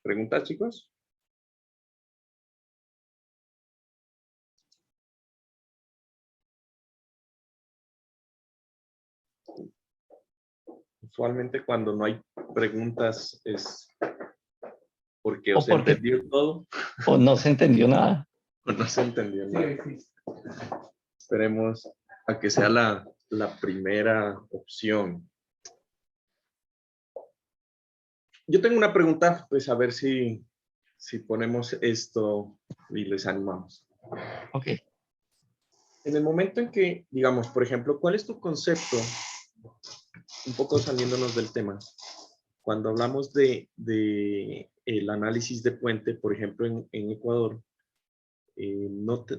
¿Preguntas, chicos? Usualmente cuando no hay preguntas es porque o ¿O se porque entendió todo o no se entendió nada? o no se entendió nada. Esperemos a que sea la primera opción. Yo tengo una pregunta, pues a ver si ponemos esto y les animamos. Ok. En el momento en que, digamos, por ejemplo, ¿cuál es tu concepto, un poco saliéndonos del tema, cuando hablamos de el análisis de puente, por ejemplo, en Ecuador,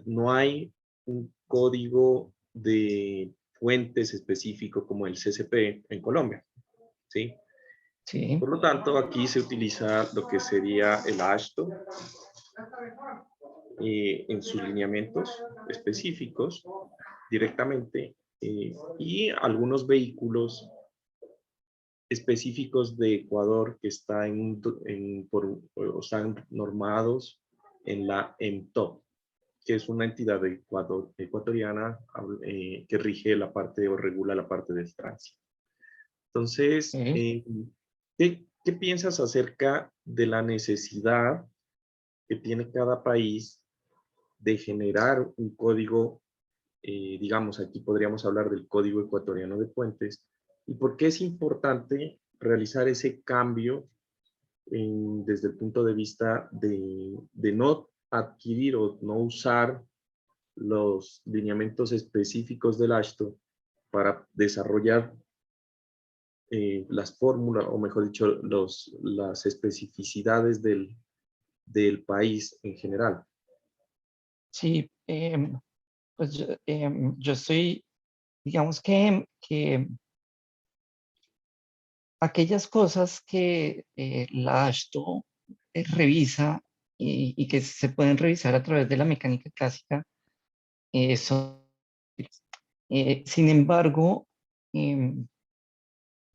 no hay un código de puentes específico como el CCP en Colombia, ¿sí? Sí. Por lo tanto, aquí se utiliza lo que sería el AASHTO en sus lineamientos específicos directamente y algunos vehículos específicos de Ecuador que están normados en la EMTOP, que es una entidad de ecuatoriana que rige la parte o regula la parte del tránsito. Entonces, Ok. ¿qué piensas acerca de la necesidad que tiene cada país de generar un código, digamos, aquí podríamos hablar del Código Ecuatoriano de Puentes, y por qué es importante realizar ese cambio desde el punto de vista de no adquirir o no usar los lineamientos específicos del ASHTO para desarrollar las fórmulas, o mejor dicho, las especificidades del país en general. Sí, pues yo estoy, digamos que aquellas cosas que la AASHTO revisa y que se pueden revisar a través de la mecánica clásica son útiles. Sin embargo, em,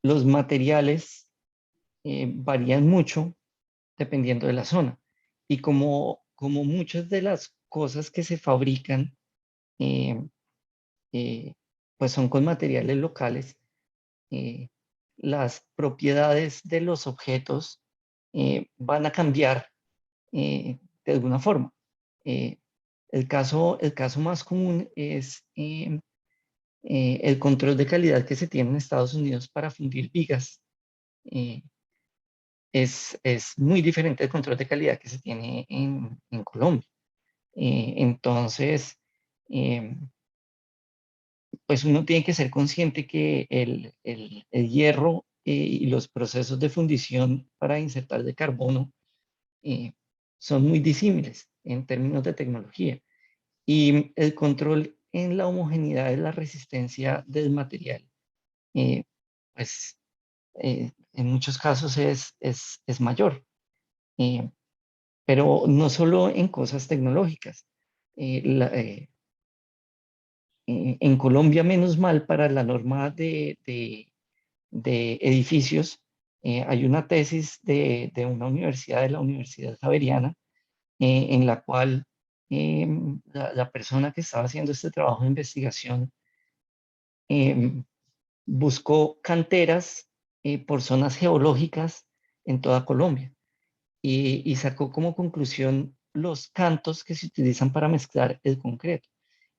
los materiales varían mucho dependiendo de la zona. Y como muchas de las cosas que se fabrican, em, eh, pues son con materiales locales, eh, las propiedades de los objetos van a cambiar de alguna forma. Eh, el caso más común es el control de calidad que se tiene en Estados Unidos para fundir vigas. Eh, es muy diferente el control de calidad que se tiene en Colombia. Entonces, eh, pues uno tiene que ser consciente que el hierro y los procesos de fundición para insertar de carbono eh, son muy disímiles en términos de tecnología. Y el control en la homogeneidad de la resistencia del material, eh, pues en muchos casos es mayor. Eh, pero no solo en cosas tecnológicas. Eh, la- eh, en Colombia, menos mal, para la norma de edificios, hay una tesis de una universidad, de la Universidad Javeriana, en la cual la persona que estaba haciendo este trabajo de investigación em, buscó canteras por zonas geológicas en toda Colombia y sacó como conclusión los cantos que se utilizan para mezclar el concreto.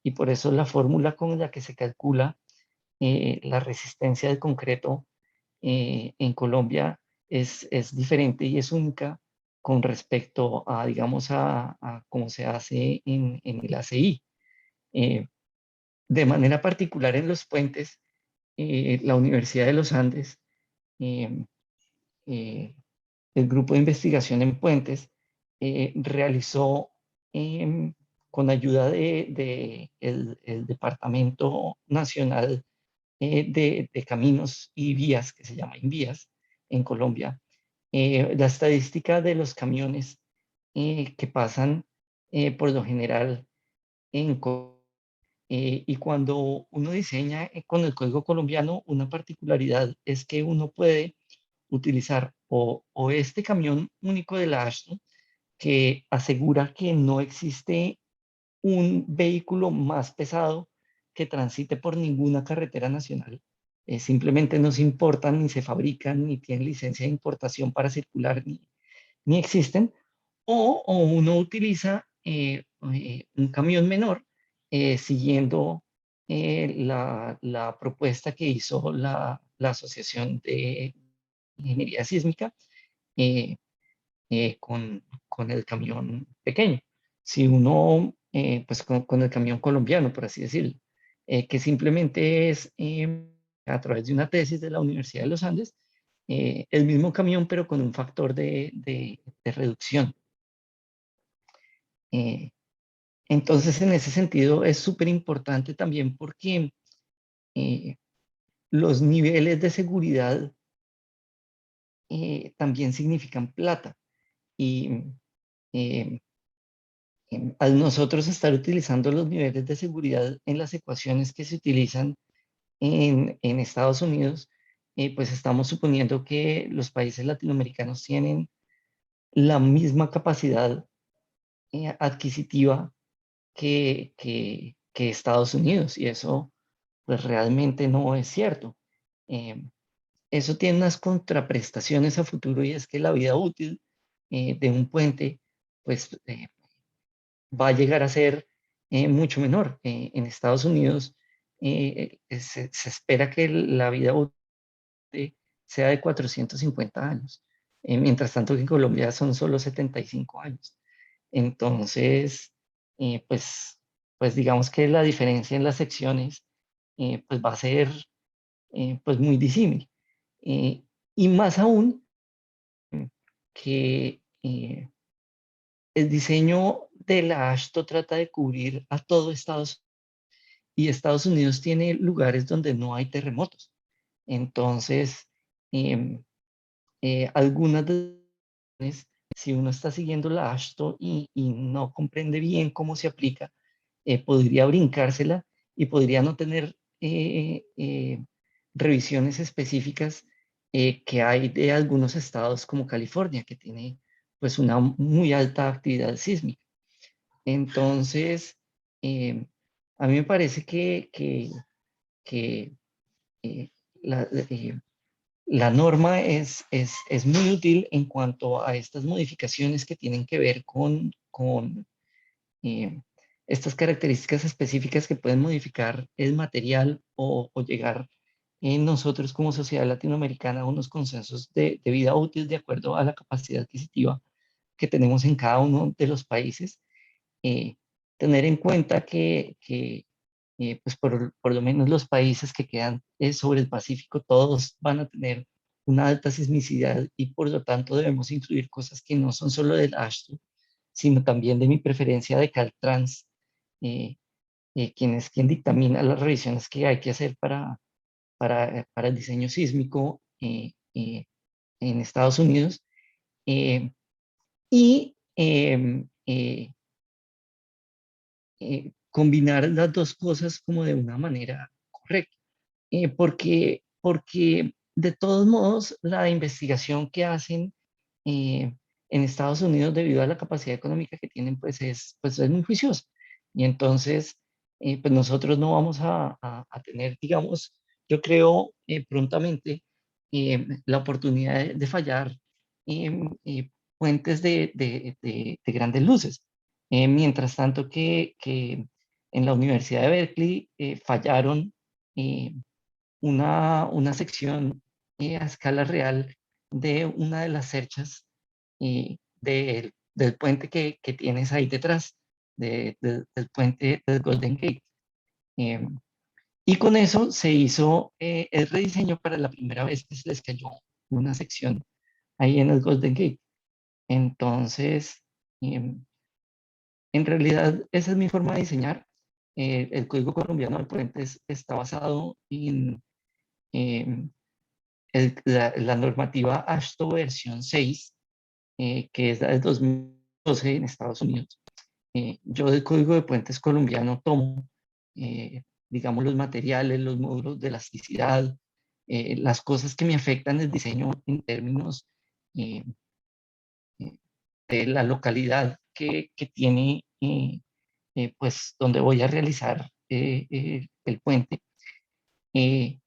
Y por eso la fórmula con la que se calcula la resistencia del concreto en Colombia es diferente y es única con respecto a, digamos, a cómo se hace en el ACI. Eh, de manera particular en los puentes, la Universidad de los Andes, eh, eh, el grupo de investigación en puentes, realizó con ayuda de el Departamento Nacional de Caminos y Vías, que se llama INVÍAS en Colombia, la estadística de los camiones que pasan por lo general en y cuando uno diseña con el código colombiano, una particularidad es que uno puede utilizar o este camión único de la ASHTO que asegura que no existe un vehículo más pesado que transite por ninguna carretera nacional. Simplemente no se importan, ni se fabrican, ni tienen licencia de importación para circular, ni existen. O uno utiliza un camión menor siguiendo la propuesta que hizo la Asociación de Ingeniería Sísmica, eh, con el camión pequeño. Si uno, pues con el camión colombiano, por así decirlo, que simplemente es a través de una tesis de la Universidad de los Andes, el mismo camión, pero con un factor de reducción. Eh, entonces, en ese sentido, es súper importante también porque eh, los niveles de seguridad también significan plata. Y eh, al nosotros estar utilizando los niveles de seguridad en las ecuaciones que se utilizan en Estados Unidos, pues estamos suponiendo que los países latinoamericanos tienen la misma capacidad adquisitiva que Estados Unidos, y eso pues realmente no es cierto. Eh, Eso tiene unas contraprestaciones a futuro, y es que la vida útil de un puente pues va a llegar a ser mucho menor. En Estados Unidos se espera que la vida útil sea de 450 años, mientras tanto que en Colombia son solo 75 años. Entonces, pues, pues digamos que la diferencia en las secciones pues va a ser pues muy disímil. Eh, y más aún que el diseño de la AASHTO trata de cubrir a todo Estados Unidos, y Estados Unidos tiene lugares donde no hay terremotos. Entonces, em, algunas de si uno está siguiendo la AASHTO y no comprende bien cómo se aplica, podría brincársela y podría no tener revisiones específicas que hay de algunos estados como California, que tiene pues una muy alta actividad sísmica. Entonces, a mí me parece que eh, la, la norma es muy útil en cuanto a estas modificaciones que tienen que ver con estas características específicas que pueden modificar el material o llegar en nosotros como sociedad latinoamericana a unos consensos de vida útil de acuerdo a la capacidad adquisitiva que tenemos en cada uno de los países. eh, Tener en cuenta que pues por lo menos los países que quedan sobre el Pacífico, todos van a tener una alta sismicidad, y por lo tanto debemos incluir cosas que no son solo del AASHTO, sino también de mi preferencia de Caltrans, eh, quien es quien dictamina las revisiones que hay que hacer para el diseño sísmico en Estados Unidos. eh, y combinar las dos cosas como de una manera correcta. Porque de todos modos la investigación que hacen eh, en Estados Unidos, debido a la capacidad económica que tienen, pues es muy juiciosa. Y entonces, pues nosotros no vamos a tener, digamos, yo creo prontamente la oportunidad de fallar puentes de grandes luces. Mientras tanto que en la Universidad de Berkeley fallaron eh, una sección a escala real de una de las cerchas del puente que tienes ahí detrás, del puente del Golden Gate. Eh, y con eso se hizo el rediseño para la primera vez que se les cayó una sección ahí en el Golden Gate. Entonces, eh, en realidad, esa es mi forma de diseñar. El código colombiano de puentes está basado en eh, la normativa AASHTO versión 6, que es la del 2012 en Estados Unidos. Yo del código de puentes colombiano tomo, digamos, los materiales, los módulos de elasticidad, las cosas que me afectan el diseño en términos eh, de la localidad que tiene, pues, donde voy a realizar el puente. Eh,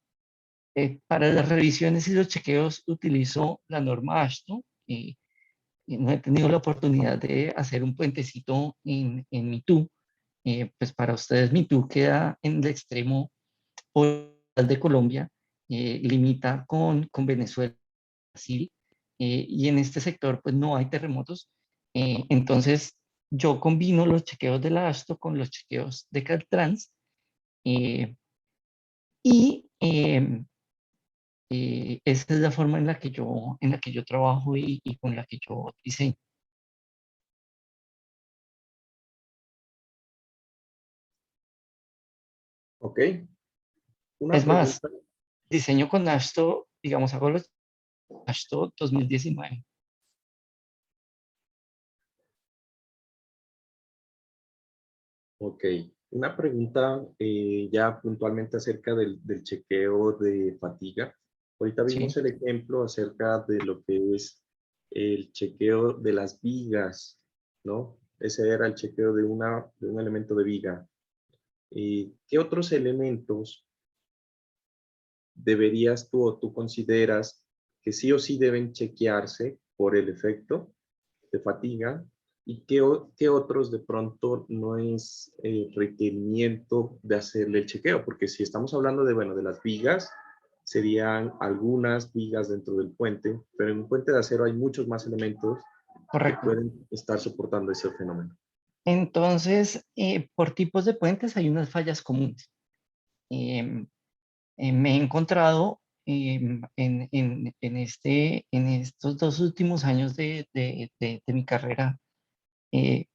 para las revisiones y los chequeos utilizo la norma AASHTO. Y no he tenido la oportunidad de hacer un puentecito en Mitú. Pues para ustedes Mitú queda en el extremo oriental de Colombia, limita con Venezuela, Brasil, y en este sector pues no hay terremotos. Entonces yo combino los chequeos de la ASTO con los chequeos de Caltrans, eh, y esa es la forma en la que yo trabajo y con la que yo diseño. Ok, una Es más, pregunta. diseño con ASTO, digamos, hago los ASTO 2019. Ok, una pregunta ya puntualmente acerca del chequeo de fatiga. Ahorita vimos Sí, el ejemplo acerca de lo que es el chequeo de las vigas, ¿no? Ese era el chequeo de un elemento de viga. ¿Qué otros elementos deberías tú o tú consideras que sí o sí deben chequearse por el efecto de fatiga y qué otros de pronto no es requerimiento de hacerle el chequeo? Porque si estamos hablando de, bueno, de las vigas, serían algunas vigas dentro del puente, pero en un puente de acero hay muchos más elementos que correcto. pueden estar soportando ese fenómeno. Entonces, por tipos de puentes hay unas fallas comunes. Em, Me he encontrado en estos 2 últimos años de mi carrera, eh,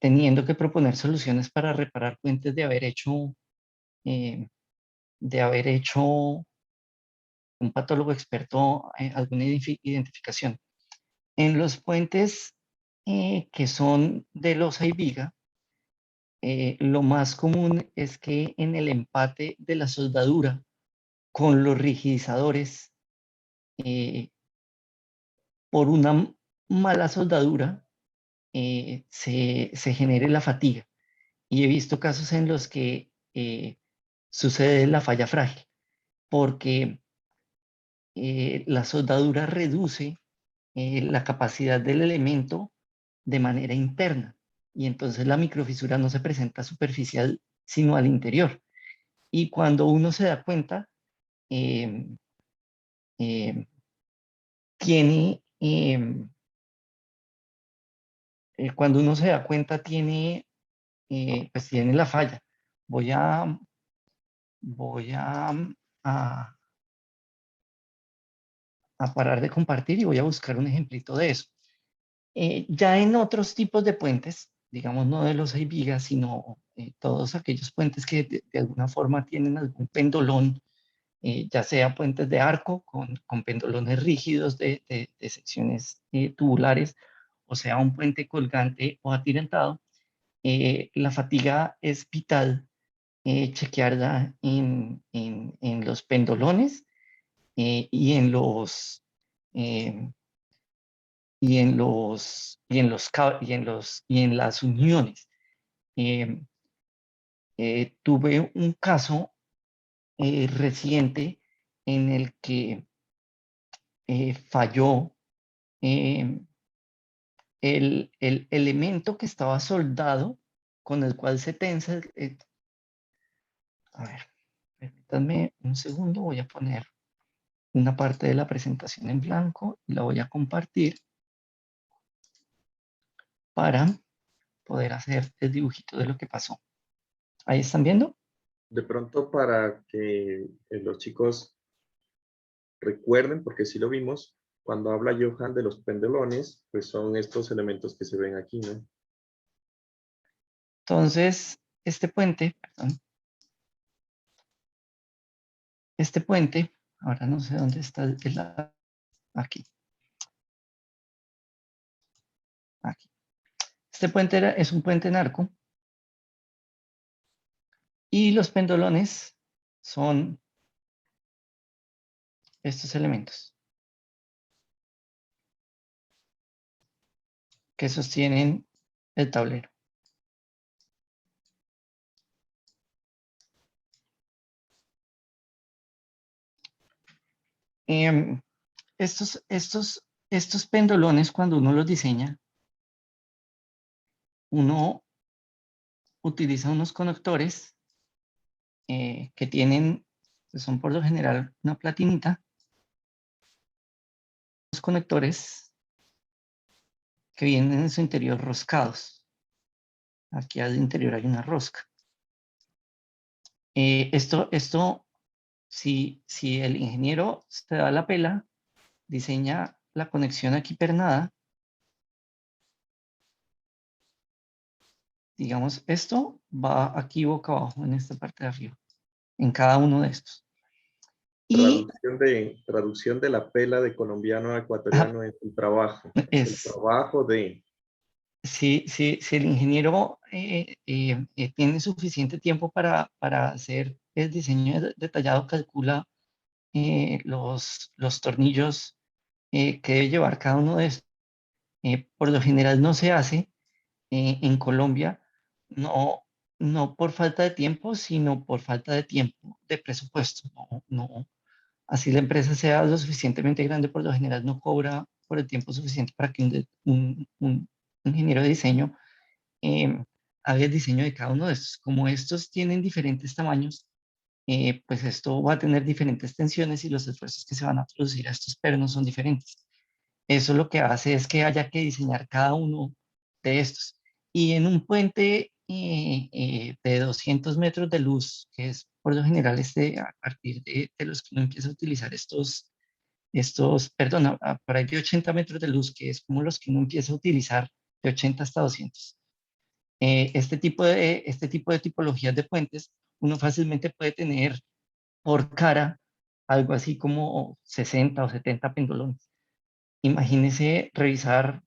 teniendo que proponer soluciones para reparar puentes eh, de haber hecho un patólogo experto alguna identificación. En los puentes que son de losa y viga, lo más común es que en el empate de la soldadura con los rigidizadores, eh, por una mala soldadura, se genere la fatiga. Y he visto casos en los que sucede la falla frágil, porque la soldadura reduce la capacidad del elemento de manera interna, y entonces la microfisura no se presenta superficial, sino al interior. Y cuando uno se da cuenta, eh, eh, tiene, cuando uno se da cuenta, pues tiene la falla. Voy a, voy a, a parar de compartir y voy a buscar un ejemplito de eso. Ya en otros tipos de puentes, digamos no de los hay vigas, sino todos aquellos puentes que de alguna forma tienen algún pendolón, ya sea puentes de arco con pendolones rígidos de secciones tubulares, o sea un puente colgante o atirantado, la fatiga es vital chequearla en los pendolones, y en los eh, y en las uniones. Eh, Tuve un caso reciente en el que falló eh, el elemento que estaba soldado con el cual se tensa. A ver, permítanme un segundo, voy a poner una parte de la presentación en blanco y la voy a compartir para poder hacer el dibujito de lo que pasó. ¿Ahí están viendo? De pronto para que los chicos recuerden, porque sí lo vimos, cuando habla Johan de los pendelones, pues son estos elementos que se ven aquí, ¿no? Entonces, este puente, perdón, este puente, ahora no sé dónde está aquí, aquí. Este puente es un puente en arco y los pendolones son estos elementos que sostienen el tablero. Em, estos pendolones, cuando uno los diseña, uno utiliza unos conectores que son por lo general una platinita, conectores que vienen en su interior roscados. Aquí al interior hay una rosca. Si el ingeniero se da la pela, diseña la conexión aquí pernada, digamos, esto va aquí boca abajo en esta parte de arriba, en cada uno de estos. Y Traducción de la pela de colombiano a ecuatoriano es el trabajo. Es el trabajo de... Si el ingeniero tiene suficiente tiempo para hacer el diseño detallado, calcula los tornillos que debe llevar cada uno de estos. Por lo general no se hace en Colombia, no, no por falta de tiempo, sino por falta de tiempo de presupuesto. No. Así la empresa sea lo suficientemente grande, por lo general no cobra por el tiempo suficiente para que un ingeniero de diseño haga el diseño de cada uno de estos. Como estos tienen diferentes tamaños, pues esto va a tener diferentes tensiones y los esfuerzos que se van a producir a estos pernos son diferentes. Eso lo que hace es que haya que diseñar cada uno de estos. Y en un puente de 200 metros de luz, que es por lo general a partir de los que uno empieza a utilizar perdón, por ahí de 80 metros de luz, que es como los que uno empieza a utilizar de 80 hasta 200. Este tipo de tipologías de puentes, uno fácilmente puede tener por cara algo así como 60 o 70 pendolones. Imagínese revisar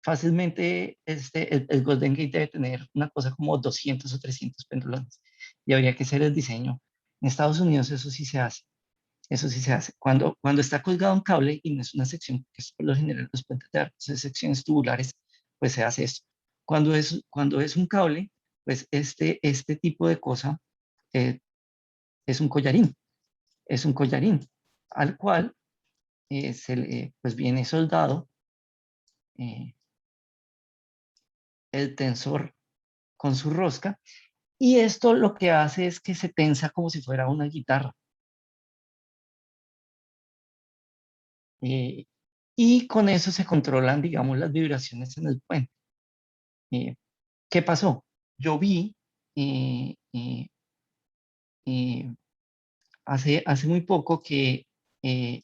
fácilmente, el Golden Gate debe tener una cosa como 200 o 300 pendolones y habría que hacer el diseño. En Estados Unidos eso sí se hace. Eso sí se hace. Cuando está colgado un cable y no es una sección, que es por lo general los puentes de arcos, de secciones tubulares, pues se hace esto. Cuando es un cable, pues este tipo de cosa eh, es un collarín. Es un collarín al cual pues viene soldado eh, el tensor con su rosca y esto lo que hace es que se tensa como si fuera una guitarra. Eh, y con eso se controlan, digamos, las vibraciones en el puente. ¿Qué pasó? Yo vi eh, eh, eh, hace muy poco que eh,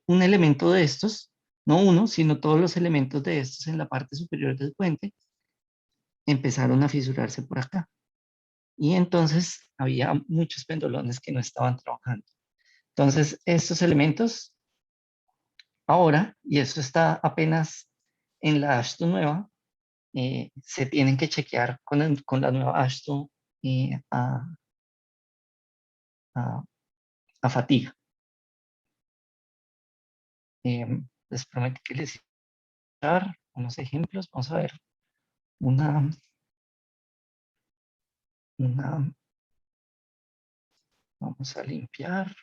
un elemento de estos, no uno, sino todos los elementos de estos en la parte superior del puente, empezaron a fisurarse por acá. Y entonces había muchos pendolones que no estaban trabajando. Entonces, estos elementos ahora, y eso está apenas en la ASHTO nueva, se tienen que chequear con la nueva ASHTO a, a fatiga. Les prometo que les voy a dar unos ejemplos. Vamos a ver una, una, vamos a limpiar.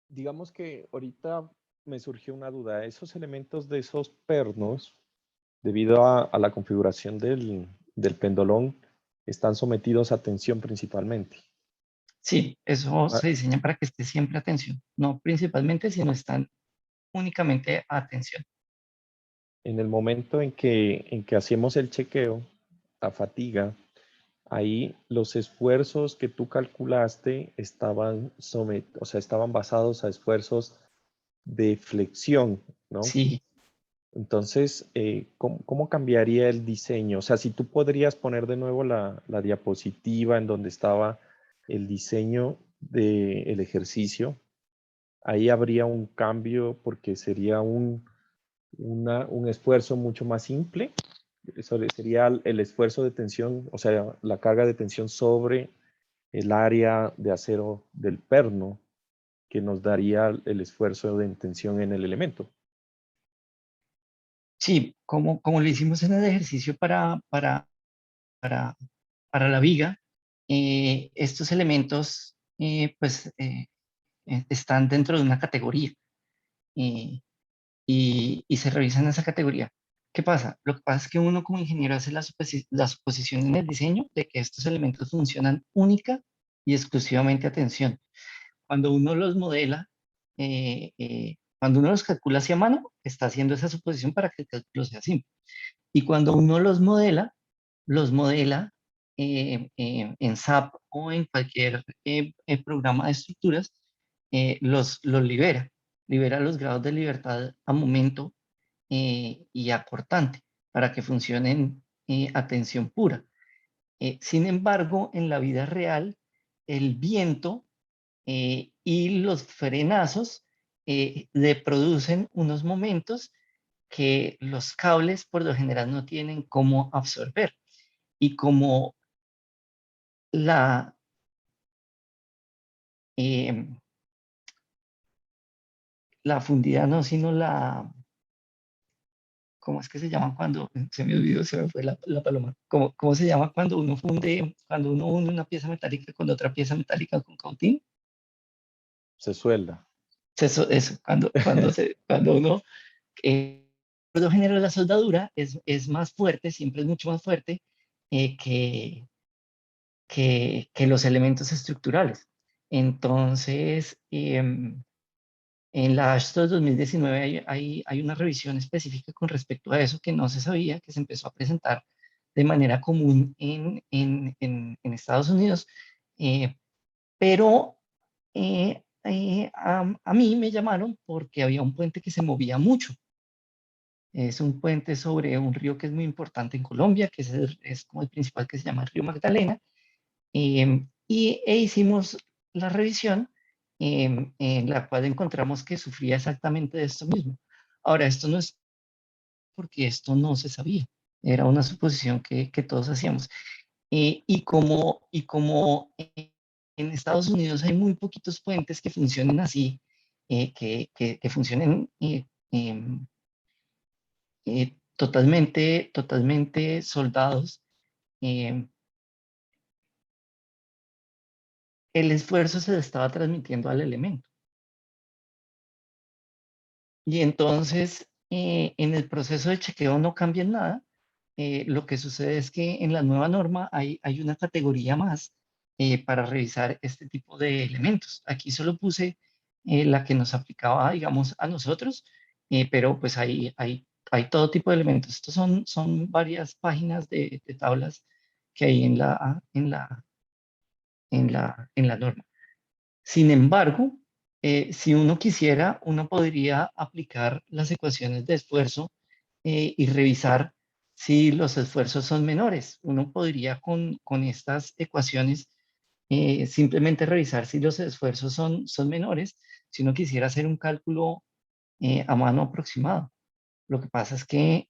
Digamos que ahorita me surgió una duda. Esos elementos de esos pernos, debido a la configuración del pendolón, están sometidos a tensión principalmente. Sí, eso Ah, se diseña para que esté siempre a tensión. No principalmente, sino están únicamente a tensión. en el momento en que hacemos el chequeo, a fatiga, ahí los esfuerzos que tú calculaste o sea, estaban basados a esfuerzos de flexión, ¿no? Sí, Entonces, ¿cómo cambiaría el diseño? O sea, si tú podrías poner de nuevo la diapositiva en donde estaba el diseño del ejercicio, ahí habría un cambio porque sería un esfuerzo mucho más simple. Eso sería el esfuerzo de tensión, o sea, la carga de tensión sobre el área de acero del perno que nos daría el esfuerzo de tensión en el elemento. sí, como lo hicimos en el ejercicio para, para la viga, estos elementos pues están dentro de una categoría eh, y se revisan esa categoría. ¿Qué pasa? Lo que pasa es que uno como ingeniero hace la suposición en el diseño de que estos elementos funcionan única y exclusivamente a tensión. Cuando uno los modela, cuando uno los calcula hacia mano, está haciendo esa suposición para que el cálculo sea simple. Y cuando uno los modela en SAP o en cualquier programa de estructuras, los libera los grados de libertad a momento y a cortante para que funcionen a tensión pura. Sin embargo, en la vida real, el viento y los frenazos le producen unos momentos que los cables por lo general no tienen cómo absorber. Y como la, eh, la fundida no, sino la, ¿cómo es que se llama cuando, se me olvidó, se me fue la paloma, ¿cómo se llama cuando uno une una pieza metálica con otra pieza metálica con cautín? Se suelda. Eso, cuando uno, por lo general la soldadura es más fuerte, siempre es mucho más fuerte eh, que, que los elementos estructurales. Entonces, en la ASHTO 2019 hay una revisión específica con respecto a eso que no se sabía, que se empezó a presentar de manera común en Estados Unidos, eh, pero a mí me llamaron porque había un puente que se movía mucho. Es un puente sobre un río que es muy importante en Colombia, que es como el principal, que se llama el río Magdalena, hicimos la revisión en la cual encontramos que sufría exactamente de esto mismo. Ahora, esto no es porque esto no se sabía, era una suposición que todos hacíamos. Y como en Estados Unidos hay muy poquitos puentes que funcionen así, que funcionen totalmente soldados, eh, el esfuerzo se le estaba transmitiendo al elemento. Y entonces, en el proceso de chequeo no cambia en nada. Lo que sucede es que en la nueva norma hay una categoría más para revisar este tipo de elementos. Aquí solo puse la que nos aplicaba, digamos, a nosotros, pero pues hay todo tipo de elementos. Estos son varias páginas de tablas que hay en la norma. Sin embargo, si uno quisiera, uno podría aplicar las ecuaciones de esfuerzo y revisar si los esfuerzos son menores. Uno podría con estas ecuaciones simplemente revisar si los esfuerzos son menores, si uno quisiera hacer un cálculo a mano aproximado. Lo que pasa es que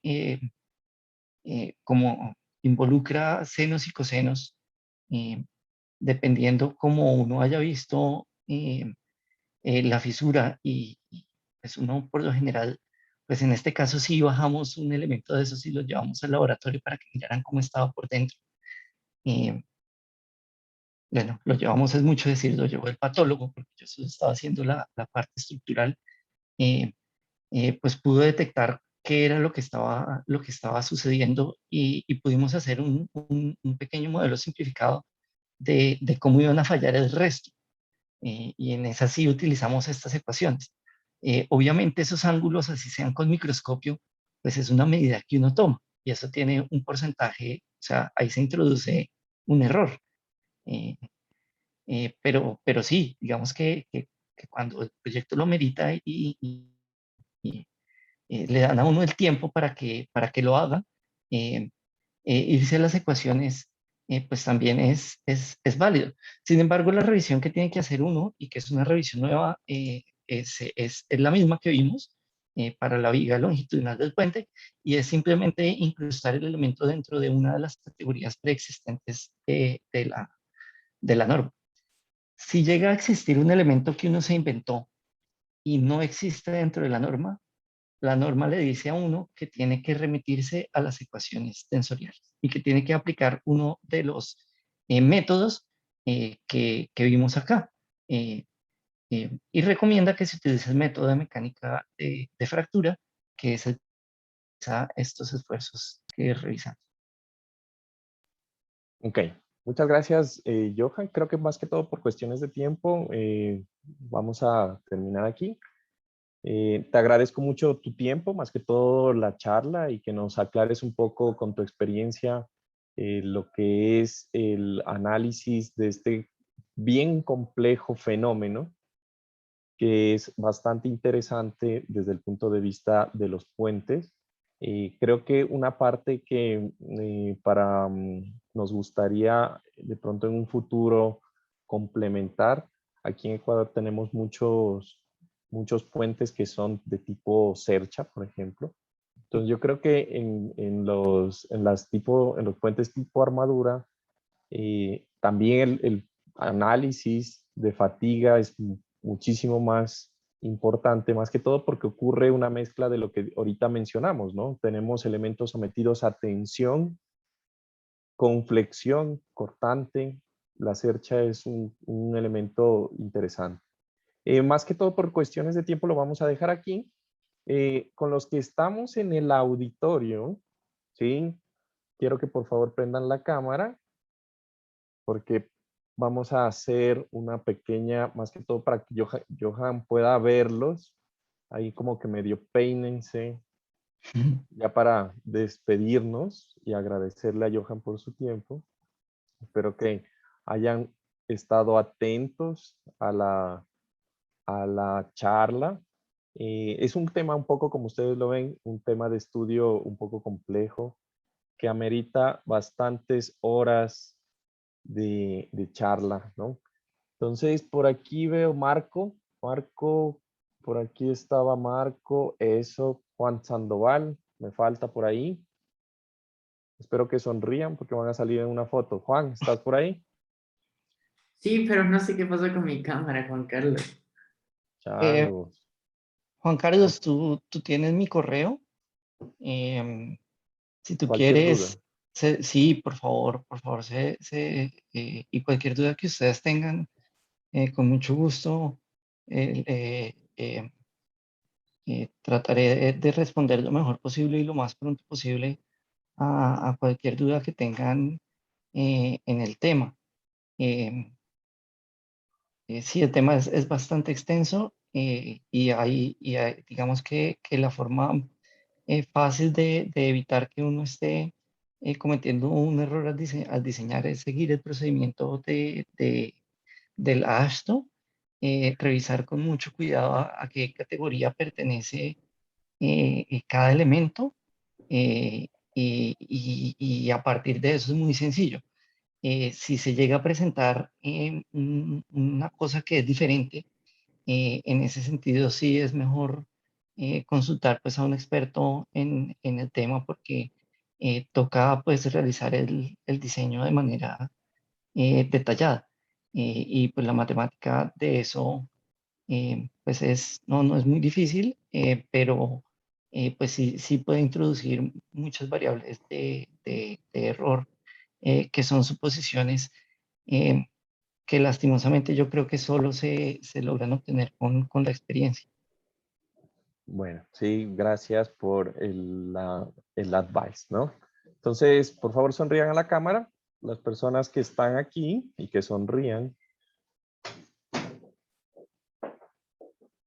como involucra senos y cosenos, eh, dependiendo como uno haya visto la fisura pues uno por lo general, pues en este caso sí bajamos un elemento de esos y lo llevamos al laboratorio para que miraran cómo estaba por dentro. Eh, bueno, lo llevamos, es mucho decir, lo llevó el patólogo, porque yo solo estaba haciendo la parte estructural, eh, pues pudo detectar qué era lo que estaba sucediendo y pudimos hacer un pequeño modelo simplificado de cómo iban a fallar el resto. Y en esa sí utilizamos estas ecuaciones. Obviamente esos ángulos, así sean con microscopio, pues es una medida que uno toma y eso tiene un porcentaje, o sea, ahí se introduce un error. Eh, pero sí, digamos que cuando el proyecto lo merita y le dan a uno el tiempo para que lo haga, eh, irse a las ecuaciones, pues también es válido. Sin embargo, la revisión que tiene que hacer uno, y que es una revisión nueva, es la misma que vimos para la viga longitudinal del puente, y es simplemente incrustar el elemento dentro de una de las categorías preexistentes de la norma. Si llega a existir un elemento que uno se inventó y no existe dentro de la norma le dice a uno que tiene que remitirse a las ecuaciones tensoriales y que tiene que aplicar uno de los métodos que vimos acá. Y recomienda que se utilice el método de mecánica de fractura, que es el que utiliza estos esfuerzos que revisamos. Ok, Muchas gracias, Johan. Creo que más que todo por cuestiones de tiempo, vamos a terminar aquí. Te agradezco mucho tu tiempo, más que todo la charla y que nos aclares un poco con tu experiencia lo que es el análisis de este bien complejo fenómeno que es bastante interesante desde el punto de vista de los puentes. Creo que una parte que nos gustaría de pronto en un futuro complementar, aquí en Ecuador tenemos muchos puentes que son de tipo Cercha, por ejemplo. Entonces yo creo que en los puentes tipo armadura, también el análisis de fatiga es muchísimo más importante, más que todo porque ocurre una mezcla de lo que ahorita mencionamos, ¿no? Tenemos elementos sometidos a tensión, con flexión, cortante. La cercha es un elemento interesante. Más que todo por cuestiones de tiempo lo vamos a dejar aquí. Con los que estamos en el auditorio, ¿sí? Quiero que por favor prendan la cámara porque vamos a hacer una pequeña, más que todo para que Johan pueda verlos. Ahí como que medio peínense, ya para despedirnos y agradecerle a Johan por su tiempo. Espero que hayan estado atentos a la charla. Es un tema un poco, como ustedes lo ven, un tema de estudio un poco complejo que amerita bastantes horas de charla, ¿no? Entonces, por aquí veo Marco, por aquí estaba Marco, eso, Juan Sandoval, me falta por ahí. Espero que sonrían porque van a salir en una foto. Juan, ¿estás por ahí? Sí, pero no sé qué pasó con mi cámara, Juan Carlos. Eh, Changos. Juan O- Carlos, tú tienes mi correo. Em, si tú Cualquier duda. quieres, sí, por favor, y cualquier duda que ustedes tengan, con mucho gusto, eh, eh, eh, trataré de responder lo mejor posible y lo más pronto posible a cualquier duda que tengan en el tema. Em, sí, el tema es bastante extenso, digamos que la forma fácil de evitar que uno esté cometiendo un error al diseñar es seguir el procedimiento del AASHTO, revisar con mucho cuidado a qué categoría pertenece cada elemento, y a partir de eso es muy sencillo. Si se llega a presentar una cosa que es diferente, en ese sentido sí es mejor consultar pues a un experto en el tema, porque toca pues realizar el diseño de manera detallada. Y pues la matemática de eso pues no es muy difícil, pero pues sí puede introducir muchas variables de error, que son suposiciones eh, que lastimosamente yo creo que solo se logran obtener con la experiencia. Bueno, sí, gracias por el advice, ¿no? Entonces, por favor, sonrían a la cámara. Las personas que están aquí y que sonrían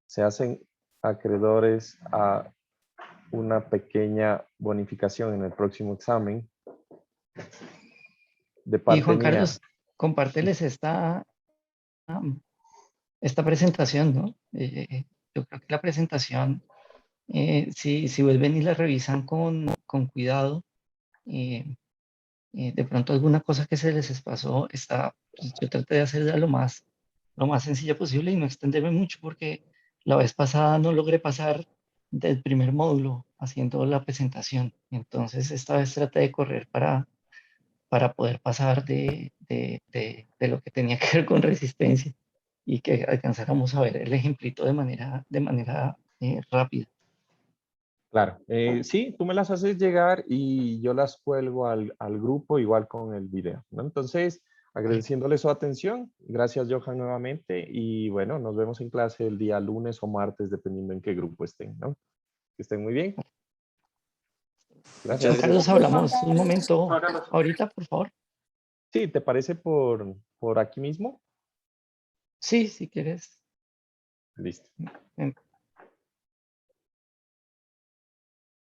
se hacen acreedores a una pequeña bonificación en el próximo examen de Y parte Juan mía. Carlos, compárteles esta presentación, ¿no? Yo creo que la presentación, si vuelven y la revisan con cuidado, eh, de pronto alguna cosa que se les pasó, pues, yo traté de hacerla lo más sencilla posible y no extenderme mucho, porque la vez pasada no logré pasar del primer módulo haciendo la presentación. Entonces esta vez traté de correr para poder pasar de lo que tenía que ver con resistencia y que alcanzáramos a ver el ejemplito de manera rápida. Claro, sí, tú me las haces llegar y yo las cuelgo al grupo igual con el video, ¿no? Entonces, Vale. agradeciéndole su atención, gracias Johan nuevamente y bueno, nos vemos en clase el día lunes o martes, dependiendo en qué grupo estén, ¿no? Que estén muy bien. Juan Gracias. Carlos, hablamos un momento ahorita, por favor. Sí, ¿te parece por aquí mismo? Sí, si quieres. Listo. Ven.